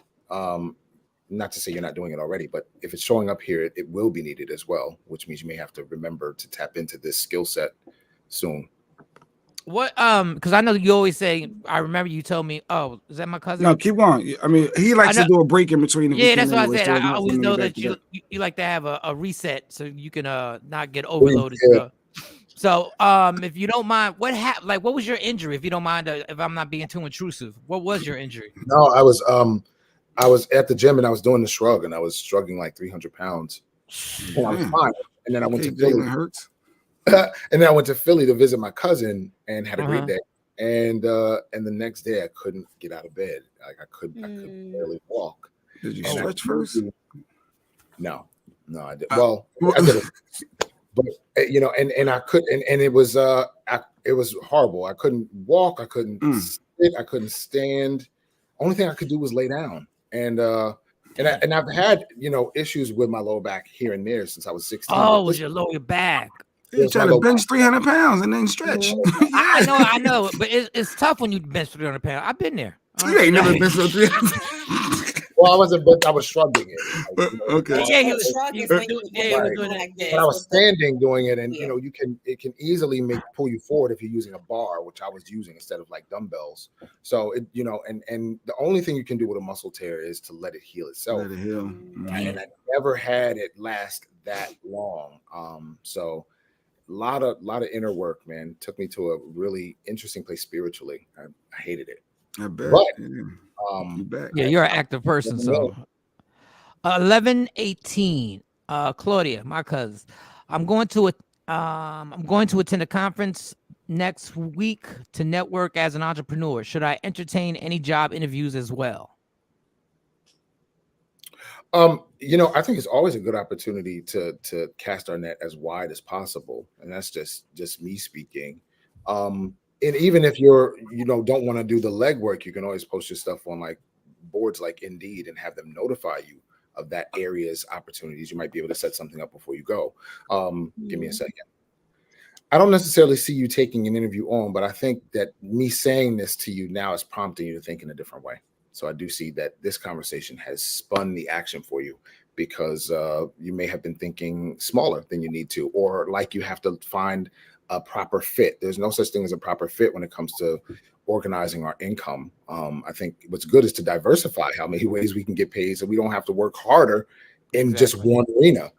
Not to say you're not doing it already, but if it's showing up here, it will be needed as well, which means you may have to remember to tap into this skill set soon. What because I know you always say, I remember you told me, oh, is that my cousin? No, keep going. I mean, he likes to do a break in between. Yeah, that's what I said. I always know that you like to have a reset so you can not get overloaded. Yeah. So if you don't mind, what was your injury? If you don't mind, if I'm not being too intrusive, what was your injury? No, I was at the gym and I was doing the shrug and I was shrugging like 300 pounds. And I was fine. And then I went to Philly. Hurts. And then I went to Philly to visit my cousin and had a great day. And the next day I couldn't get out of bed. Like I could barely walk. Did you stretch first? No, I did. Well, I did it. But and I couldn't, and it was horrible. I couldn't walk. I couldn't sit. I couldn't stand. Only thing I could do was lay down. And I've had issues with my lower back here and there since I was 16. Oh, was your lower back? You're trying to bench 300 pounds and then stretch. I know, but it's tough when you bench 300 pounds. I've been there. You ain't never been so 300. Well, I wasn't, but I was shrugging it. Like, Okay. Yeah, he A was. shrug He is was when you doing like it. this But I was with the- standing doing it, and Yeah. it can easily pull you forward if you're using a bar, which I was using instead of like dumbbells. So and the only thing you can do with a muscle tear is to let it heal itself. Let it heal. And I never had it last that long. So a lot of inner work, man. Took me to a really interesting place spiritually. I hated it. I bet. But you bet. Yeah, you're an active person, so 11:18. Claudia, my cousin. I'm going to attend a conference next week to network as an entrepreneur. Should I entertain any job interviews as well? I think it's always a good opportunity to cast our net as wide as possible, and that's just me speaking. And even if don't want to do the legwork, you can always post your stuff on like boards like Indeed and have them notify you of that area's opportunities. You might be able to set something up before you go. Give me a second. I don't necessarily see you taking an interview on, but I think that me saying this to you now is prompting you to think in a different way. So I do see that this conversation has spun the action for you, because you may have been thinking smaller than you need to, or like you have to find a proper fit. There's no such thing as a proper fit when it comes to organizing our income. I think what's good is to diversify how many ways we can get paid, so we don't have to work harder in just one arena.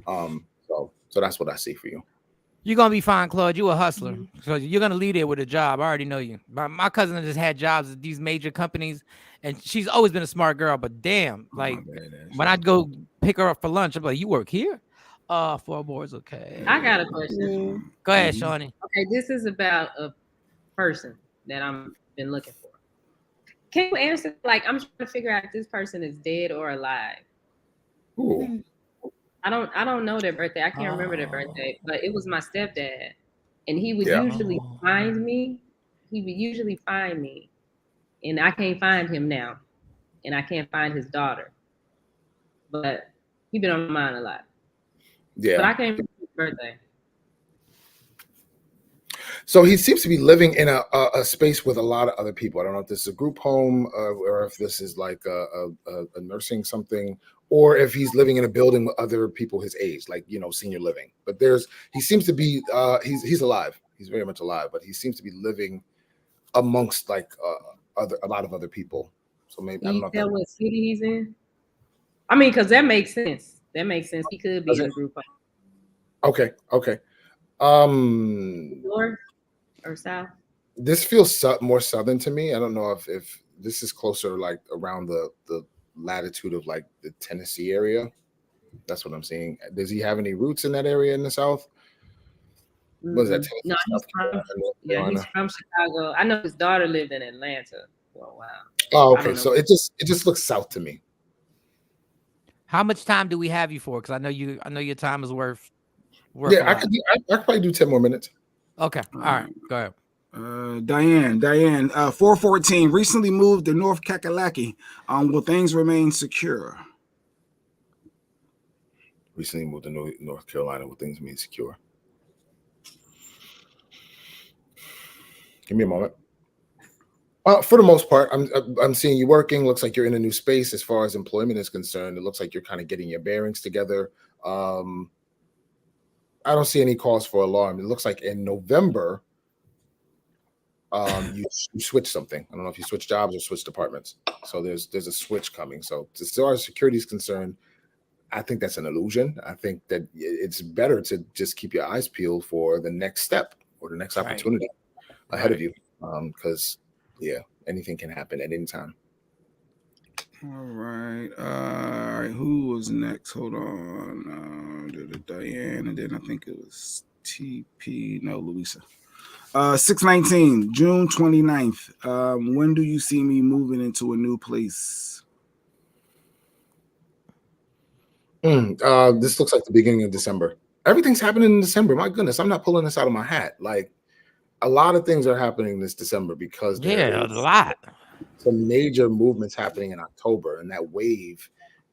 So that's what I see for you. You're gonna be fine, Claude. You're a hustler, so you're gonna leave there with a job. I already know you. My cousin just had jobs at these major companies, and she's always been a smart girl. But damn, like when I go pick her up for lunch, I'm like, "You work here? 4 boards, okay." I got a question. Go ahead, Shawnee. Okay, this is about a person that I'm been looking for. Can you answer? Like, I'm trying to figure out if this person is dead or alive. Ooh. I don't know their birthday. I can't remember their birthday, but it was my stepdad, and he would usually find me. He would usually find me, and I can't find him now, and I can't find his daughter. But he's been on my mind a lot. Yeah, but I can't remember his birthday. So he seems to be living in a space with a lot of other people. I don't know if this is a group home or if this is like a nursing something, or if he's living in a building with other people his age, like, senior living. But he seems to be, he's alive. He's very much alive, but he seems to be living amongst like a lot of other people. So maybe, I don't know. Can you tell what city he's in? I mean, because that makes sense. That makes sense. He could be in a group home. Okay. North or south? This feels more southern to me. I don't know if this is closer, like around the latitude of like the Tennessee area. That's what I'm seeing. Does he have any roots in that area in the south? What is that? No, he's from Chicago. I know his daughter lived in Atlanta for a while. Oh, okay. So it just looks south to me. How much time do we have you for? Because I know your time is worth. Yeah, I could probably do 10 more minutes. Okay. All right. Go ahead. Diane, 414 recently moved to North Kakalaki. Will things remain secure? Recently moved to North Carolina. Will things remain secure? Give me a moment. For the most part, I'm seeing you working. Looks like you're in a new space as far as employment is concerned. It looks like you're kind of getting your bearings together. I don't see any cause for alarm. It looks like in November, you switch something. I don't know if you switch jobs or switch departments. So there's a switch coming. So as far as security is concerned, I think that's an illusion. I think that it's better to just keep your eyes peeled for the next step or the next opportunity ahead of you. Because anything can happen at any time. All right. Who was next? Hold on. Diane, and then I think it was TP. No, Louisa. 619, June 29th. When do you see me moving into a new place? This looks like the beginning of December. Everything's happening in December. My goodness, I'm not pulling this out of my hat. Like, a lot of things are happening this December because a lot. Some major movements happening in October, and that wave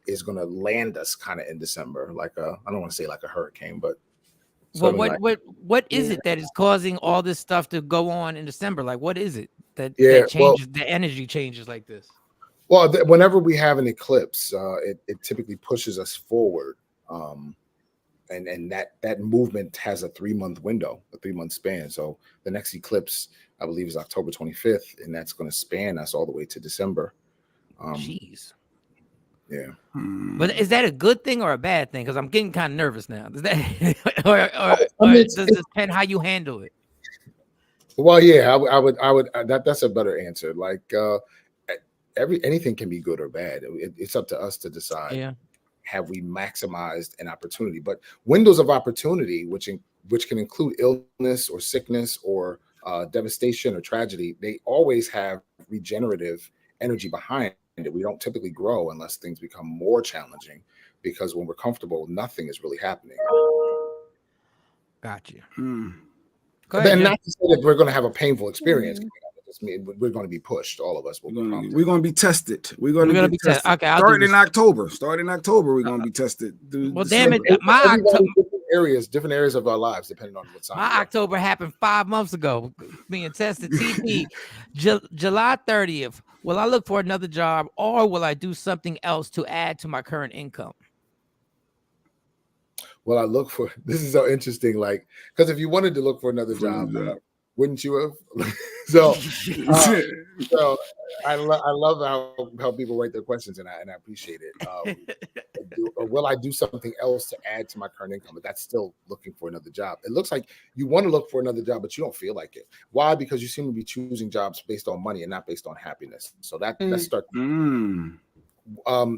is going to land us kind of in December, like I don't want to say like a hurricane, but well, what is it that is causing all this stuff to go on in December? Like, what is it that changes the energy changes like this? Well, whenever we have an eclipse, it typically pushes us forward. And that movement has a 3-month window, a 3-month span. So the next eclipse, I believe, is October 25th, and that's going to span us all the way to December. Jeez. Yeah. But is that a good thing or a bad thing? Because I'm getting kind of nervous now. Does that or does it depend how you handle it? Well, yeah, I would that's a better answer. Like anything can be good or bad. It's up to us to decide. Yeah. Have we maximized an opportunity? But windows of opportunity, which can include illness or sickness or devastation or tragedy, they always have regenerative energy behind it. We don't typically grow unless things become more challenging, because when we're comfortable, nothing is really happening. Got you. Then not to say that we're going to have a painful experience. We're going to be pushed. All of us will. We're going to be tested. We're going to be tested. Okay, starting in October. We're going to be tested. Well, damn it, different areas of our lives, depending on what time. My October happened 5 months ago. Being tested. TP, July 30th. Will I look for another job, or will I do something else to add to my current income? Well, I look for, this is so interesting, like, because if you wanted to look for another job, wouldn't you have? so I love how people write their questions, and I appreciate it. Or will I do something else to add to my current income? But that's still looking for another job. It looks like you want to look for another job, but you don't feel like it. Why? Because you seem to be choosing jobs based on money and not based on happiness. So that starts.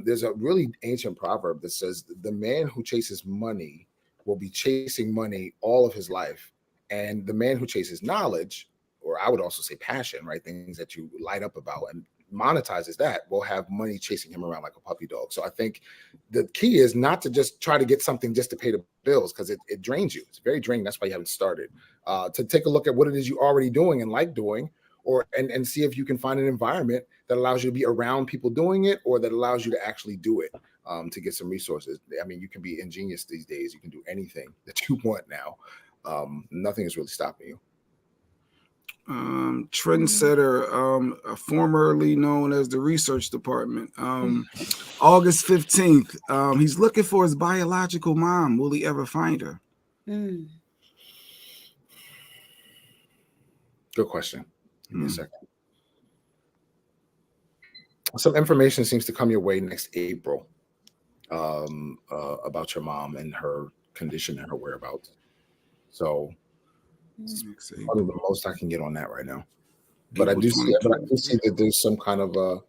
There's a really ancient proverb that says the man who chases money will be chasing money all of his life, and the man who chases knowledge, or I would also say passion, right, things that you light up about and monetizes that, will have money chasing him around like a puppy dog. So I think the key is not to just try to get something just to pay the bills, because it drains you. It's very draining. That's why you haven't started. To take a look at what it is you're already doing and like doing, and see if you can find an environment that allows you to be around people doing it, or that allows you to actually do it, to get some resources. I mean, you can be ingenious these days. You can do anything that you want now. Nothing is really stopping you. Trendsetter, formerly known as the research department. August 15th. He's looking for his biological mom. Will he ever find her? Good question. Give me a second. Some information seems to come your way next April about your mom and her condition and her whereabouts. So it's probably the most I can get on that right now. But I do see that there's some kind of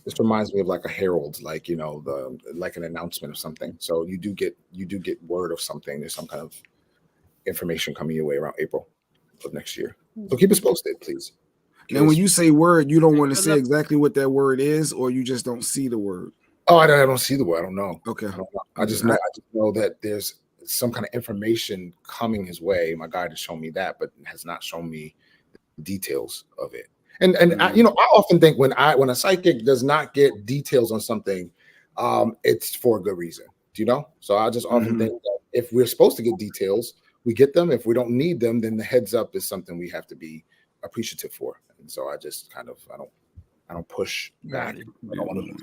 this reminds me of like a herald, like, you know, like an announcement of something. So you do get word of something. There's some kind of information coming your way around April of next year. So keep us posted, please. And when you say word, you don't want to say exactly what that word is, or you just don't see the word? Oh, I don't see the word. I don't know. Okay. I just know that there's some kind of information coming his way. My guide has shown me that, but has not shown me the details of it. And I often think when a psychic does not get details on something, it's for a good reason. Do you know? So I just often think that if we're supposed to get details, we get them. If we don't need them, then the heads up is something we have to be appreciative for. And so I just kind of I don't push back. I don't want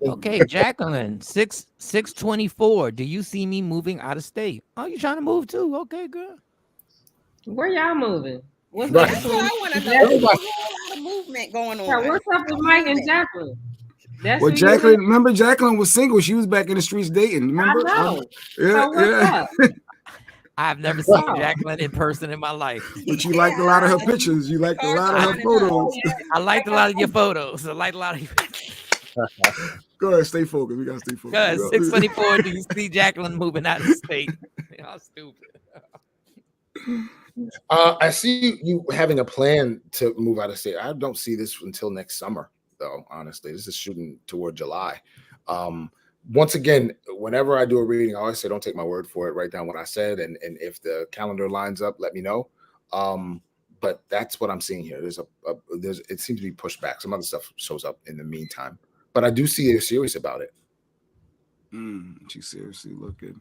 to. Okay, Jacqueline, 624. Do you see me moving out of state? Oh, you trying to move too? Okay, girl. Where y'all moving? What's That's what I want to know. There's a whole lot of movement going on. Yeah, what's up with Mike and Jacqueline? Well, Jacqueline, remember Jacqueline was single. She was back in the streets dating. Remember? I know. Yeah. I've never seen Jacqueline in person in my life. But you liked a lot of her pictures. You liked a lot of her photos. I liked a lot of your photos. I liked a lot of your Go ahead, stay focused. We gotta stay focused. Go ahead, 624. Do you see Jacqueline moving out of the state? Y'all stupid. I see you having a plan to move out of state. I don't see this until next summer, though. Honestly, this is shooting toward July. Once again, whenever I do a reading, I always say, don't take my word for it. Write down what I said, and if the calendar lines up, let me know. But that's what I'm seeing here. It seems to be pushed back. Some other stuff shows up in the meantime, but I do see you're serious about it. She's seriously looking.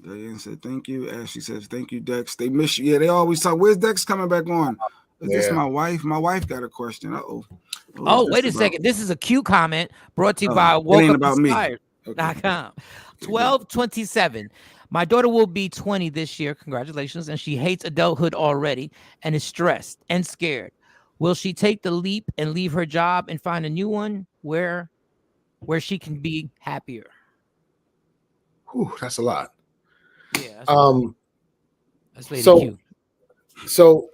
Diane said, thank you. Ashley says, thank you, Dex. They miss you. Yeah, they always talk. Where's Dex coming back on? Is this my wife? My wife got a question. Oh, wait a second. This is a Q comment brought to you by WokeUpInspired.com. 1227. My daughter will be 20 this year. Congratulations. And she hates adulthood already and is stressed and scared. Will she take the leap and leave her job and find a new one where she can be happier? Whew, that's a lot. Yeah. That's so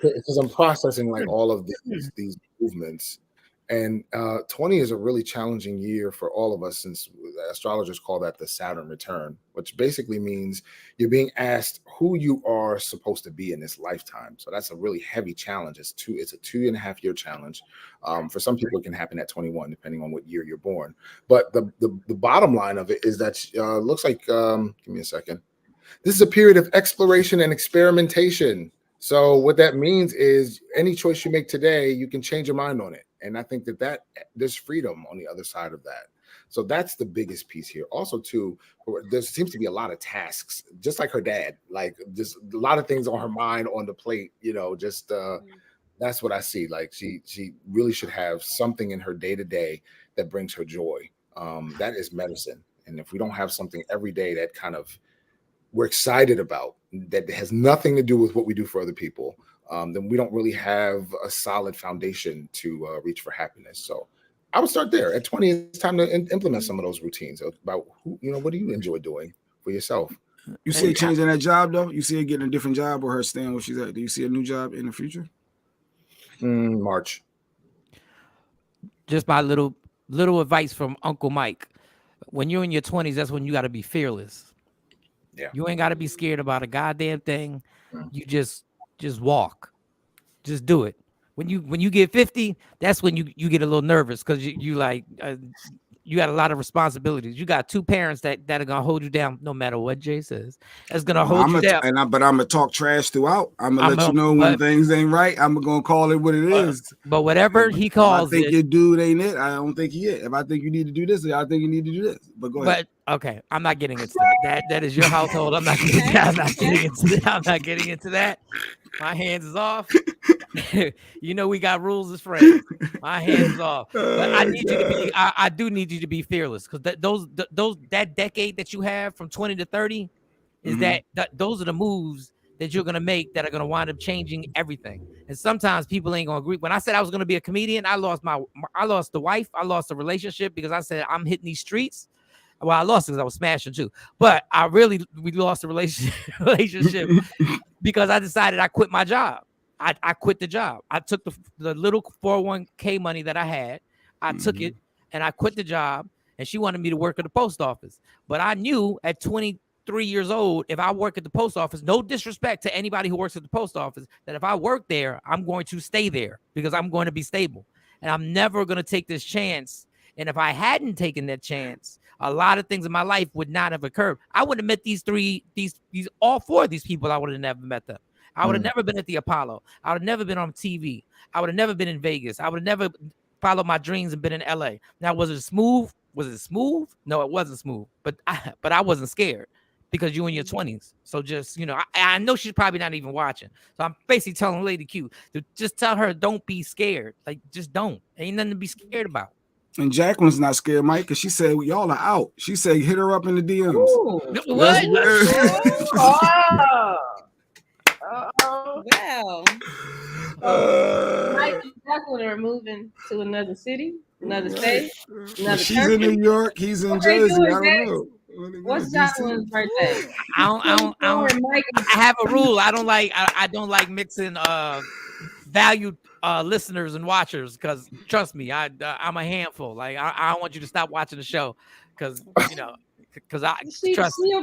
because I'm processing like all of these movements, and 20 is a really challenging year for all of us, since astrologers call that the Saturn return, which basically means you're being asked who you are supposed to be in this lifetime. So that's a really heavy challenge. It's a 2.5 year challenge. For some people, it can happen at 21, depending on what year you're born. But the bottom line of it is that looks like, give me a second. This is a period of exploration and experimentation. So what that means is any choice you make today, you can change your mind on it. And I think that there's freedom on the other side of that. So that's the biggest piece here. Also, too, there seems to be a lot of tasks, just like her dad, like just a lot of things on her mind, on the plate, that's what I see. Like she really should have something in her day-to-day that brings her joy. That is medicine. And if we don't have something every day that kind of we're excited about, that has nothing to do with what we do for other people, then we don't really have a solid foundation to reach for happiness. So I would start there. At 20, it's time to implement some of those routines about what do you enjoy doing for yourself. You see her changing that job though? You see her getting a different job, or her staying where she's at? Do you see a new job in the future? March. Just my little advice from Uncle Mike. When you're in your 20s, that's when you got to be fearless. Yeah. You ain't got to be scared about a goddamn thing. You just walk. Just do it. When you get 50, that's when you get a little nervous, because you got a lot of responsibilities. You got two parents that are gonna hold you down no matter what Jay says. That's gonna hold you down. But I'm gonna talk trash throughout. I'm gonna let you know when things ain't right. I'm gonna call it what it is. But whatever he calls it, I think your dude ain't it. I don't think he is. If I think you need to do this, I think you need to do this. But go ahead. But okay, I'm not getting into that. That is your household. I'm not getting into that. My hands is off. We got rules as friends. My hands is off. But I need you to be. I do need you to be fearless, because that decade that you have from 20 to 30 is that those are the moves that you're gonna make that are gonna wind up changing everything. And sometimes people ain't gonna agree. When I said I was gonna be a comedian, I lost the wife, I lost the relationship, because I said I'm hitting these streets. Well, I lost it because I was smashing too. But we lost the relationship because I decided I quit my job. I quit the job. I took the little 401k money that I had. I took it and I quit the job. And she wanted me to work at the post office. But I knew at 23 years old, if I work at the post office, no disrespect to anybody who works at the post office, that if I work there, I'm going to stay there because I'm going to be stable. And I'm never going to take this chance. And if I hadn't taken that chance, a lot of things in my life would not have occurred. I would have met all four of these people. I would have never met them. I would have never been at the Apollo. I would have never been on TV. I would have never been in Vegas. I would have never followed my dreams and been in LA. Now, was it smooth? No, it wasn't smooth. But I wasn't scared, because you're in your 20s. So just, I know she's probably not even watching. So I'm basically telling Lady Q to just tell her, don't be scared. Like, just don't. Ain't nothing to be scared about. And Jacqueline's not scared, Mike, because she said y'all are out. She said hit her up in the DMs. Ooh, what? Well. Mike and Jacqueline are moving to another city, another state, another She's country. in New York. He's in Jersey. I don't know. What's Jacqueline's birthday? I have a rule. I don't like mixing valued listeners and watchers, because trust me, I'm a handful. Like I don't want you to stop watching the show, because she'll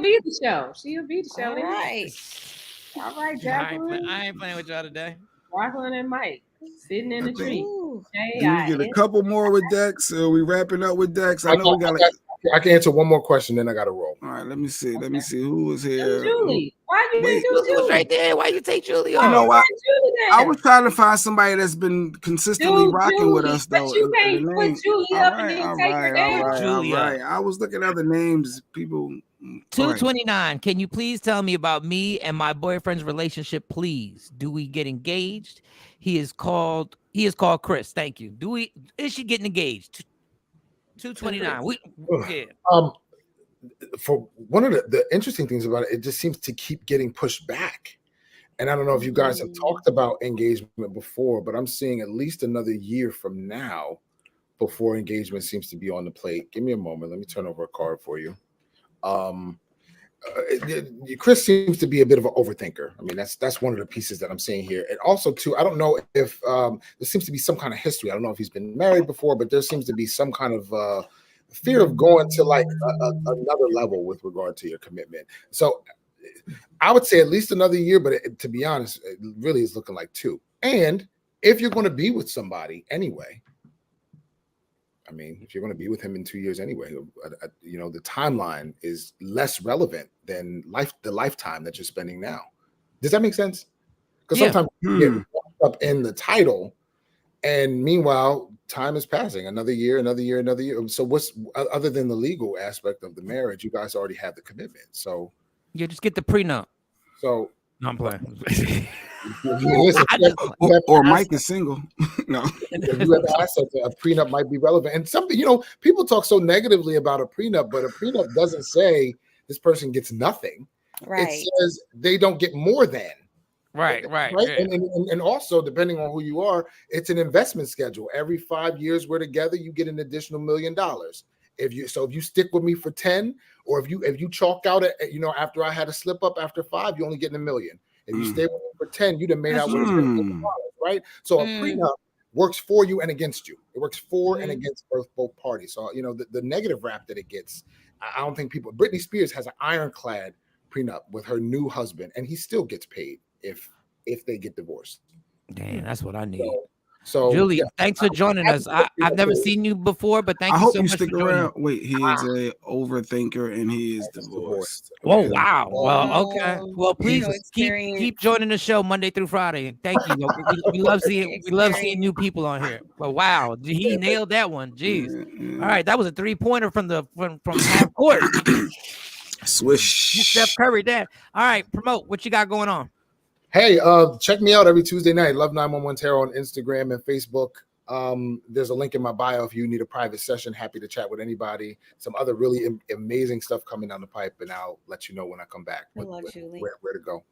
be the show. She'll be the show. All right, Jacqueline. I ain't playing with y'all today. Jacqueline and Mike sitting in the tree. We get a couple more with Dex. So we wrapping up with Dex. I know I can answer one more question, then I got to roll. All right, let me see. Let me see who was here. Julie. Why you didn't do Julie? Was right there. Why you take Julie off? You know what? I was trying to find somebody that's been consistently rocking with us, though. But you can't put Julie up and then take her down. All right. I was looking at other names. People 229. Can you please tell me about me and my boyfriend's relationship, please? Do we get engaged? He is called Chris. Thank you. Is she getting engaged? 229. For one of the interesting things about it just seems to keep getting pushed back. And I don't know if you guys have talked about engagement before, but I'm seeing at least another year from now before engagement seems to be on the plate. Give me a moment. Let me turn over a card for you. Chris seems to be a bit of an overthinker. I mean, that's one of the pieces that I'm seeing here. And also, too, I don't know if there seems to be some kind of history. I don't know if he's been married before, but there seems to be some kind of fear of going to like another level with regard to your commitment. So I would say at least another year, but to be honest, it really is looking like 2. And if you're going to be with somebody anyway, I mean, if you're going to be with him in 2 years anyway, the timeline is less relevant than the lifetime that you're spending now. Does that make sense? Because sometimes you get wrapped up in the title, and meanwhile, time is passing. Another year. So what's other than the legal aspect of the marriage? You guys already have the commitment. So just get the prenup. So no, I'm playing. or Mike is single. No. If you have assets, a prenup might be relevant. And something, people talk so negatively about a prenup, but a prenup doesn't say this person gets nothing. Right. It says they don't get more than. Right. Yeah. And also, depending on who you are, it's an investment schedule. Every 5 years we're together, you get an additional $1 million. If you stick with me for 10, or if you chalk out after I had a slip up after 5, you only get $1 million. If you stay with me for 10, you'd have made out with $1 million, right? So a prenup works for you and against you. It works for and against both parties. So the negative rap that it gets, I don't think people. Britney Spears has an ironclad prenup with her new husband, and he still gets paid if they get divorced. Damn, that's what I need. So Julie, thanks for joining us. I've never seen you before, but thank you so much for joining. Wait, he is a overthinker and he is divorced. Oh wow. Well, okay. Well, please keep joining the show Monday through Friday. Thank you. We love seeing new people on here. But wow, he nailed that one. Jeez. All right, that was a 3-pointer from half court. Swish. You Steph Curry that. All right, promote what you got going on. Hey, check me out every Tuesday night. Love 911 Tarot on Instagram and Facebook. There's a link in my bio if you need a private session. Happy to chat with anybody. Some other really amazing stuff coming down the pipe, and I'll let you know when I come back. Where to go.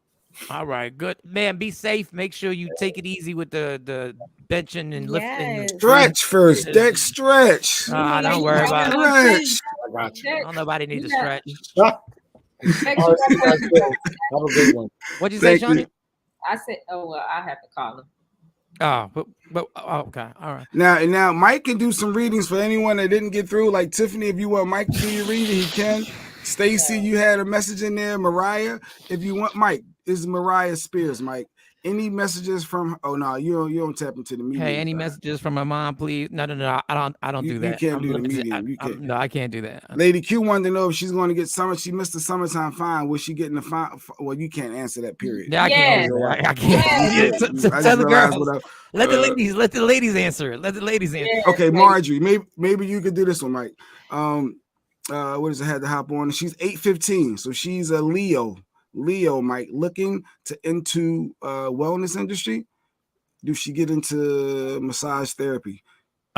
All right, good man. Be safe. Make sure you take it easy with the benching and lifting. Stretch first, Dex. Stretch. Don't worry about it. Stretch. I got you. Nobody needs to stretch. Have a good one. What'd you say, Shawnee? I said, I have to call him. Okay, all right. Now, Mike can do some readings for anyone that didn't get through. Like Tiffany, if you want Mike to do your reading, he can. Stacy, you had a message in there. Mariah, if you want Mike, is Mariah Spears, Mike. Any messages from? Oh no, you don't tap into the medium. Hey, any messages from my mom, please? No, I don't do that. You can't do the medium. No, I can't do that. Lady Q wanted to know if she's going to get summer. She missed the summertime fine. Was she getting the fine? Well, you can't answer that. Period. Yeah, I can't. I can't. Tell the girls. Let the ladies answer. Let the ladies answer. Okay, Marjorie. Maybe you could do this one, Mike. What does it have to hop on? She's 8'15", so she's a Leo, Mike, looking into wellness industry. Do she get into massage therapy?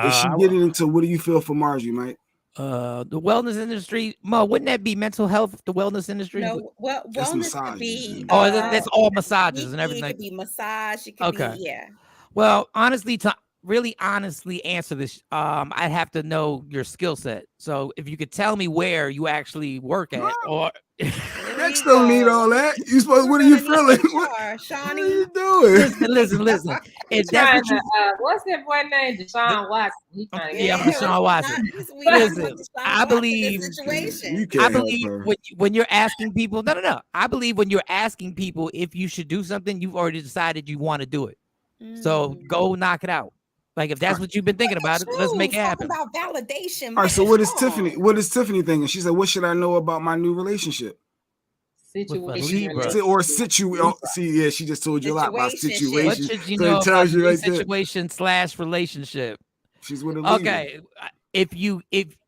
Is she getting into, what do you feel for Marjorie, Mike? The wellness industry, Mo, wouldn't that be mental health? The wellness industry? No, well, wellness could be. That's all massages and everything. It could be massage. It could be, yeah. Well, honestly, to really honestly answer this, I'd have to know your skill set. So if you could tell me where you actually work at, or Dex don't need all that. You supposed? What are you feeling? What are you doing? Listen. If that's what what's that boy name? Deshaun Watson. I'm Deshaun Watson. Listen, I believe when you're asking people, no. I believe when you're asking people if you should do something, you've already decided you want to do it. So go knock it out. Like if that's what you've been thinking about, let's make it happen. About validation. All right. So what is Tiffany? What is Tiffany thinking? She said, "What should I know about my new relationship?" Situation. See, she just told you a lot about situation. What should you know about situation / relationship? She's with a okay. If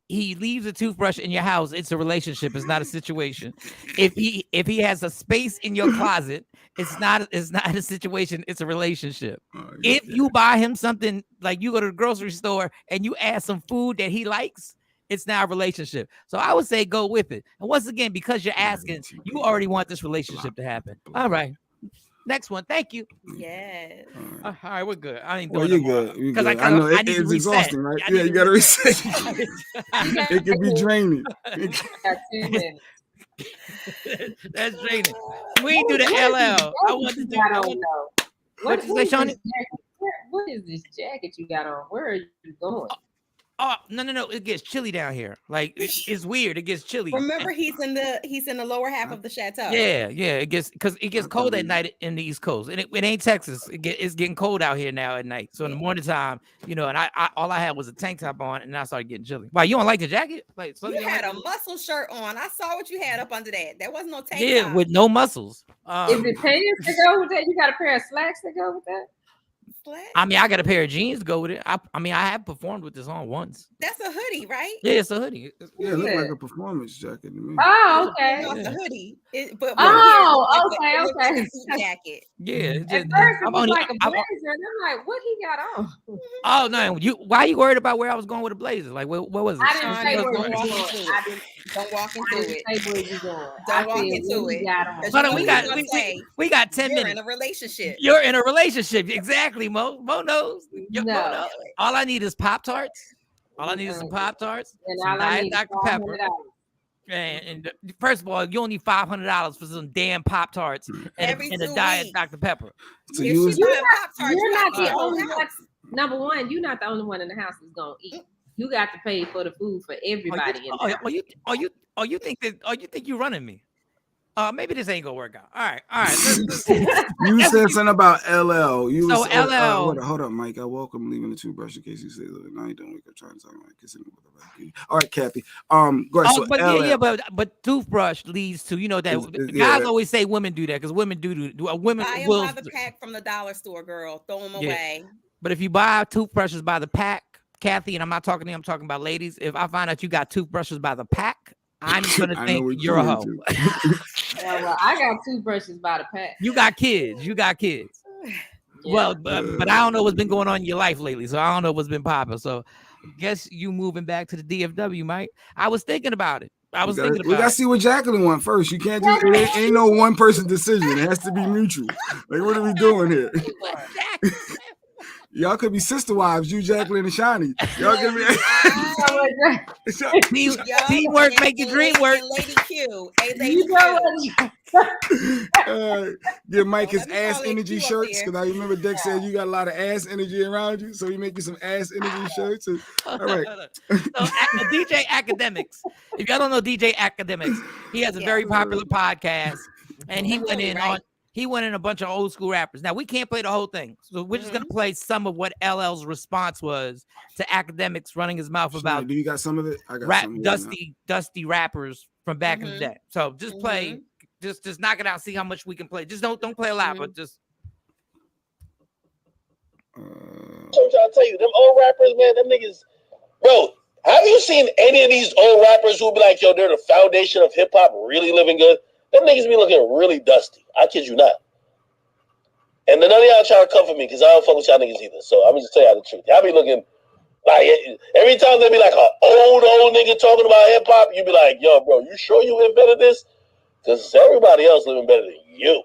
he leaves a toothbrush in your house, it's a relationship. It's not a situation. If he has a space in your closet, it's not a situation. It's a relationship. If you buy him something, like you go to the grocery store and you add some food that he likes, it's now a relationship. So I would say go with it. And once again, because you're asking, you already want this relationship to happen. All right. Next one. Thank you. Yes. All right, we're good. I ain't Well, doing you're no good. You're because good. I know I need it's to reset. exhausting, right? I Yeah, need you got to reset. reset. It can be draining. Got 2 minutes. That's draining. We ain't do the LL. I want to do. What you say, Shawnee? What is this jacket you got on? Where are you going? Oh, no. It gets chilly down here. Like it's weird. It gets chilly. Remember, he's in the lower half of the chateau. Yeah. It gets cold at night in the East Coast, and it ain't Texas. It's getting cold out here now at night. So in the morning time, and I all I had was a tank top on, and I started getting chilly. Why you don't like the jacket? Like you had a muscle shirt on. I saw what you had up under that. There wasn't no tank top. Yeah, with no muscles. Is it pants to go with that? You got a pair of slacks to go with that? I mean, I got a pair of jeans to go with it. I have performed with this on once. That's a hoodie, right? Yeah, it's a hoodie. Yeah, it looked like a performance jacket to me. Oh, okay. It's a hoodie. Okay. Jacket. Yeah. At first, it was like a blazer, and I'm like, what he got on? Oh no! Why you worried about where I was going with the blazer? Like, what was it? I didn't say where you going. Don't walk into it. Say where you going. Don't walk into it. Hold on, we got 10 minutes. You're in a relationship. You're in a relationship, exactly, Mo. Mo knows. Mo knows. All I need is Pop-Tarts. All I need is some Pop-Tarts, some Diet Dr. Pepper. And first of all, you only need $500 for some damn Pop-Tarts and a Diet Dr. Pepper. So you're not the only one. Number one, you're not the only one in the house that's gonna eat. You got to pay for the food for everybody in the house. You think you're running me? Maybe this ain't gonna work out. All right. You said something about LL. LL. Hold up, Mike. I welcome leaving the toothbrush in case you say, look, now you don't wake up trying to talk about kissing with the All right, Kathy. Go ahead. But toothbrush leads to that guys always say women do that because women do women buy will by the pack from the dollar store, girl. Throw them away. But if you buy toothbrushes by the pack, Kathy, and I'm not talking to you, I'm talking about ladies. If I find out you got toothbrushes by the pack, I'm gonna think you're a hoe. Well, I got toothbrushes by the pack. You got kids. Yeah. Well, but I don't know what's been going on in your life lately, so I don't know what's been popping. So, guess you moving back to the DFW, Mike. I was thinking about it. We gotta see what Jacqueline want first. You can't do it. Ain't no one person decision. It has to be mutual. Like, what are we doing here? Y'all could be sister wives, you, Jacqueline, and Shawnee. Y'all could be. Teamwork make the dream work. Lady Q. Give Mike his ass energy shirts because I remember Dex said you got a lot of ass energy around you, so he make you some ass energy shirts. All right. So DJ Academics. If y'all don't know DJ Academics, he has a very popular podcast, and he went in on. He went in a bunch of old school rappers. Now, we can't play the whole thing. So we're just going to play some of what LL's response was to Academics running his mouth about. Do you got some of it? I got some dusty rappers from back in the day. So just play, just knock it out, see how much we can play. Just don't play a lot, but just. I'm trying to tell you, them old rappers, man, them niggas. Bro, have you seen any of these old rappers who be like, yo, they're the foundation of hip hop, really living good? Them niggas be looking really dusty. I kid you not. And then none of y'all try to come for me because I don't fuck with y'all niggas either. So I'm just tell y'all the truth. Y'all be looking like every time they be like an old nigga talking about hip hop, you be like, yo, bro, you sure you invented this? Because everybody else living better than you.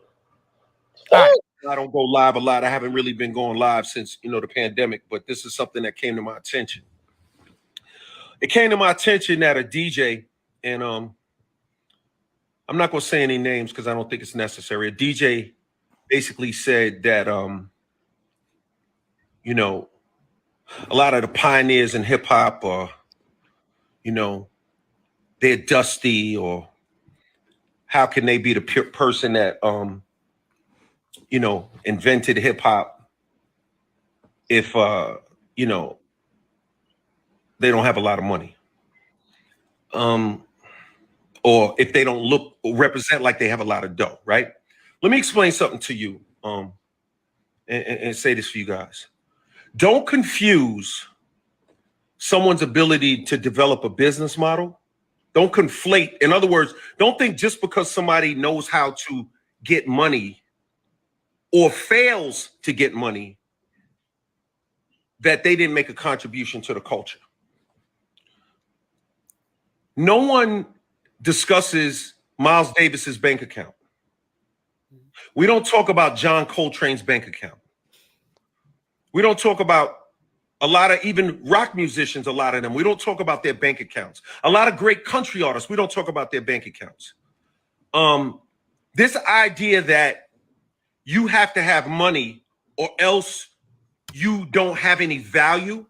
I don't go live a lot. I haven't really been going live since the pandemic, but this is something that came to my attention. It came to my attention that a DJ and I'm not going to say any names because I don't think it's necessary. A DJ basically said that, a lot of the pioneers in hip hop are, they're dusty, or how can they be the person that, invented hip hop if, they don't have a lot of money. Or if they don't look or represent like they have a lot of dough, right? Let me explain something to you and say this for you guys. Don't confuse someone's ability to develop a business model. Don't conflate. In other words, don't think just because somebody knows how to get money or fails to get money that they didn't make a contribution to the culture. No one discusses Miles Davis's bank account. We don't talk about John Coltrane's bank account. We don't talk about a lot of even rock musicians, a lot of them. We don't talk about their bank accounts. A lot of great country artists, we don't talk about their bank accounts. This idea that you have to have money or else you don't have any value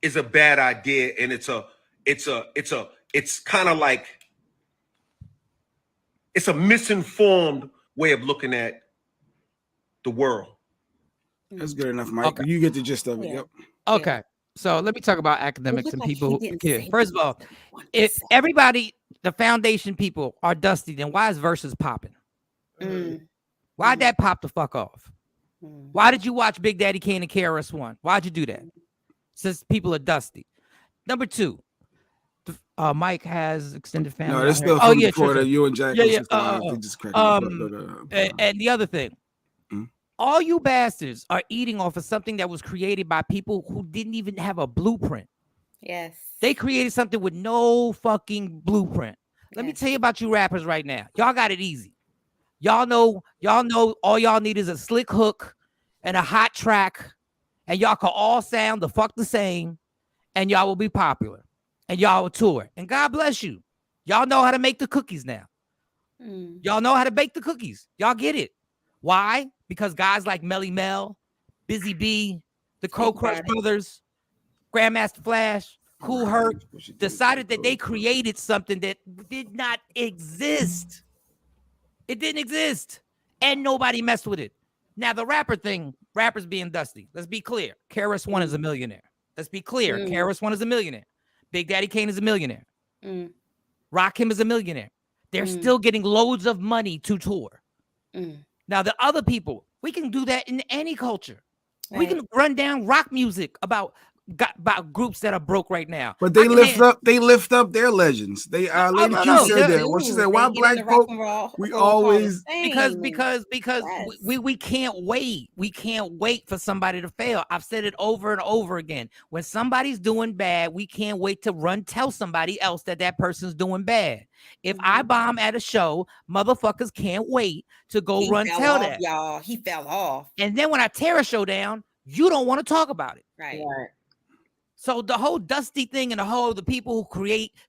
is a bad idea, and it's kind of like it's a misinformed way of looking at the world. That's good enough, Mike. Okay. You get the gist of it. Yeah. Yep. Okay. So let me talk about academics and like people he who didn't care. say First of all, if everybody, the foundation people are dusty, then why is Versus popping? Why'd that pop the fuck off? Why did you watch Big Daddy Kane and KRS-One? Why'd you do that? Since people are dusty. Number two, Mike has extended family. No, it's still from before that you and Jack. And the other thing, all you bastards are eating off of something that was created by people who didn't even have a blueprint. Yes. They created something with no fucking blueprint. Let me tell you about you rappers right now. Y'all got it easy. Y'all know all y'all need is a slick hook and a hot track, and y'all can all sound the fuck the same, and y'all will be popular, and y'all will tour. And God bless you. Y'all know how to make the cookies now. Y'all know how to bake the cookies. Y'all get it. Why? Because guys like Melly Mel, Busy B, the Crow Crush Brothers, Grandmaster Flash, Cool Herc decided that they created something that did not exist. It didn't exist, and nobody messed with it. Now, the rapper thing, rappers being dusty. Let's be clear. KRS-One is a millionaire. Let's be clear. KRS-One is a millionaire. Big Daddy Kane is a millionaire. Rakim is a millionaire. They're still getting loads of money to tour. Now, the other people, we can do that in any culture. We can run down rock music about groups that are broke right now. But they lift up their legends. They Lady Q said that. Well, she said, "Why black folk? We always because we can't wait. We can't wait for somebody to fail. I've said it over and over again. When somebody's doing bad, we can't wait to tell somebody else that person's doing bad. If I bomb at a show, motherfuckers can't wait to go tell that. Y'all, he fell off. And then when I tear a show down, you don't want to talk about it. Right. So the whole dusty thing and the people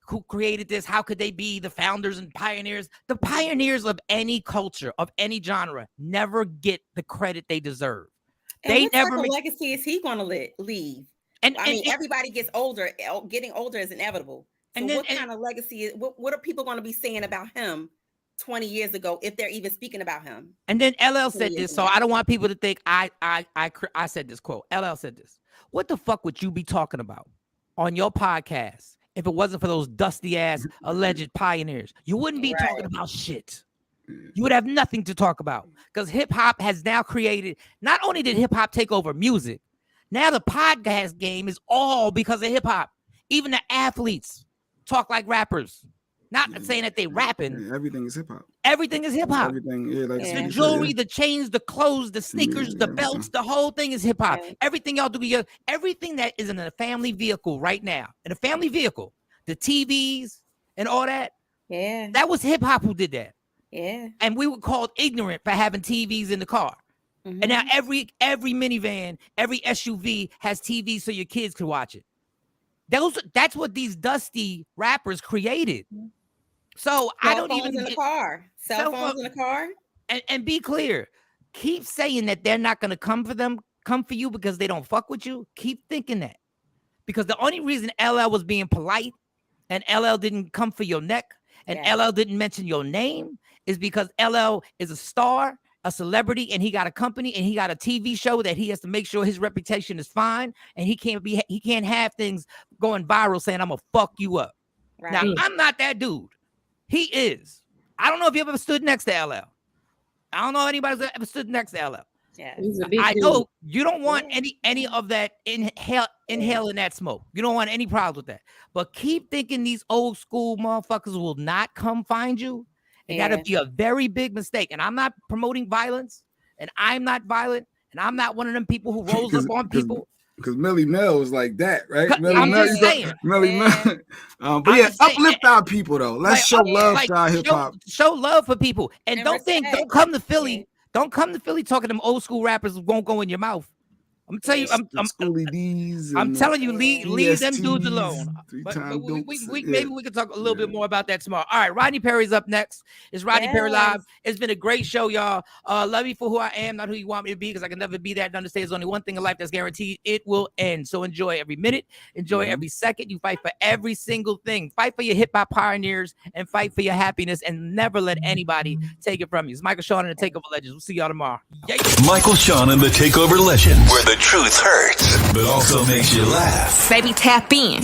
who created this, how could they be the founders and pioneers? The pioneers of any culture, of any genre, never get the credit they deserve. And they what never type of legacy is he going to leave? And everybody gets older. Getting older is inevitable. So what kind of legacy is? What are people going to be saying about him 20 years ago if they're even speaking about him? And then LL said this, so I don't want people to think I said this quote. LL said this. What the fuck would you be talking about on your podcast if it wasn't for those dusty ass alleged pioneers? You wouldn't be talking about shit. You would have nothing to talk about because hip hop has now created. Not only did hip hop take over music, now the podcast game is all because of hip hop. Even the athletes talk like rappers. Not saying that they rapping. Yeah, everything is hip hop. Everything is hip hop. Everything, the jewelry, the chains, the clothes, the sneakers, the belts, the whole thing is hip hop. Everything y'all do, everything that is in a family vehicle right now, in a family vehicle, the TVs and all that. Yeah, that was hip hop who did that. Yeah, and we were called ignorant for having TVs in the car. And now every minivan, every SUV has TVs so your kids can watch it. That's what these dusty rappers created. So I don't even in the car. Cell phones in the car. And be clear. Keep saying that they're not going to come for you because they don't fuck with you. Keep thinking that. Because the only reason LL was being polite and LL didn't come for your neck and LL didn't mention your name is because LL is a star, a celebrity, and he got a company and he got a TV show that he has to make sure his reputation is fine, and he can't have things going viral saying I'm gonna fuck you up. Right. Now I'm not that dude. He is. I don't know if you ever stood next to LL. I don't know if anybody's ever stood next to LL. I know you don't want any of that inhaling that smoke. You don't want any problems with that. But keep thinking these old school motherfuckers will not come find you. And that'll be a very big mistake. And I'm not promoting violence, and I'm not violent, and I'm not one of them people who rolls up on people. Because Millie Mel was like that, right? I'm just saying. Millie Mel. But yeah, uplift our people though. Let's show love to our hip hop. Show love for people, and don't come to Philly. Don't come to Philly talking them old school rappers won't go in your mouth. I'm telling you, I'm telling you, leave them dudes alone. But maybe we can talk a little bit more about that tomorrow. All right, Rodney Perry's up next. It's Rodney Perry Live. It's been a great show, y'all. Love you for who I am, not who you want me to be, because I can never be that. And understand there's only one thing in life that's guaranteed: it will end. So enjoy every minute, enjoy every second. You fight for every single thing. Fight for your hip hop pioneers and fight for your happiness, and never let anybody take it from you. It's Michael Shawn and the Takeover Legends. We'll see y'all tomorrow. Yeah. Michael Shawn and the Takeover Legends, where the truth hurts, but also makes you laugh. Baby, tap in.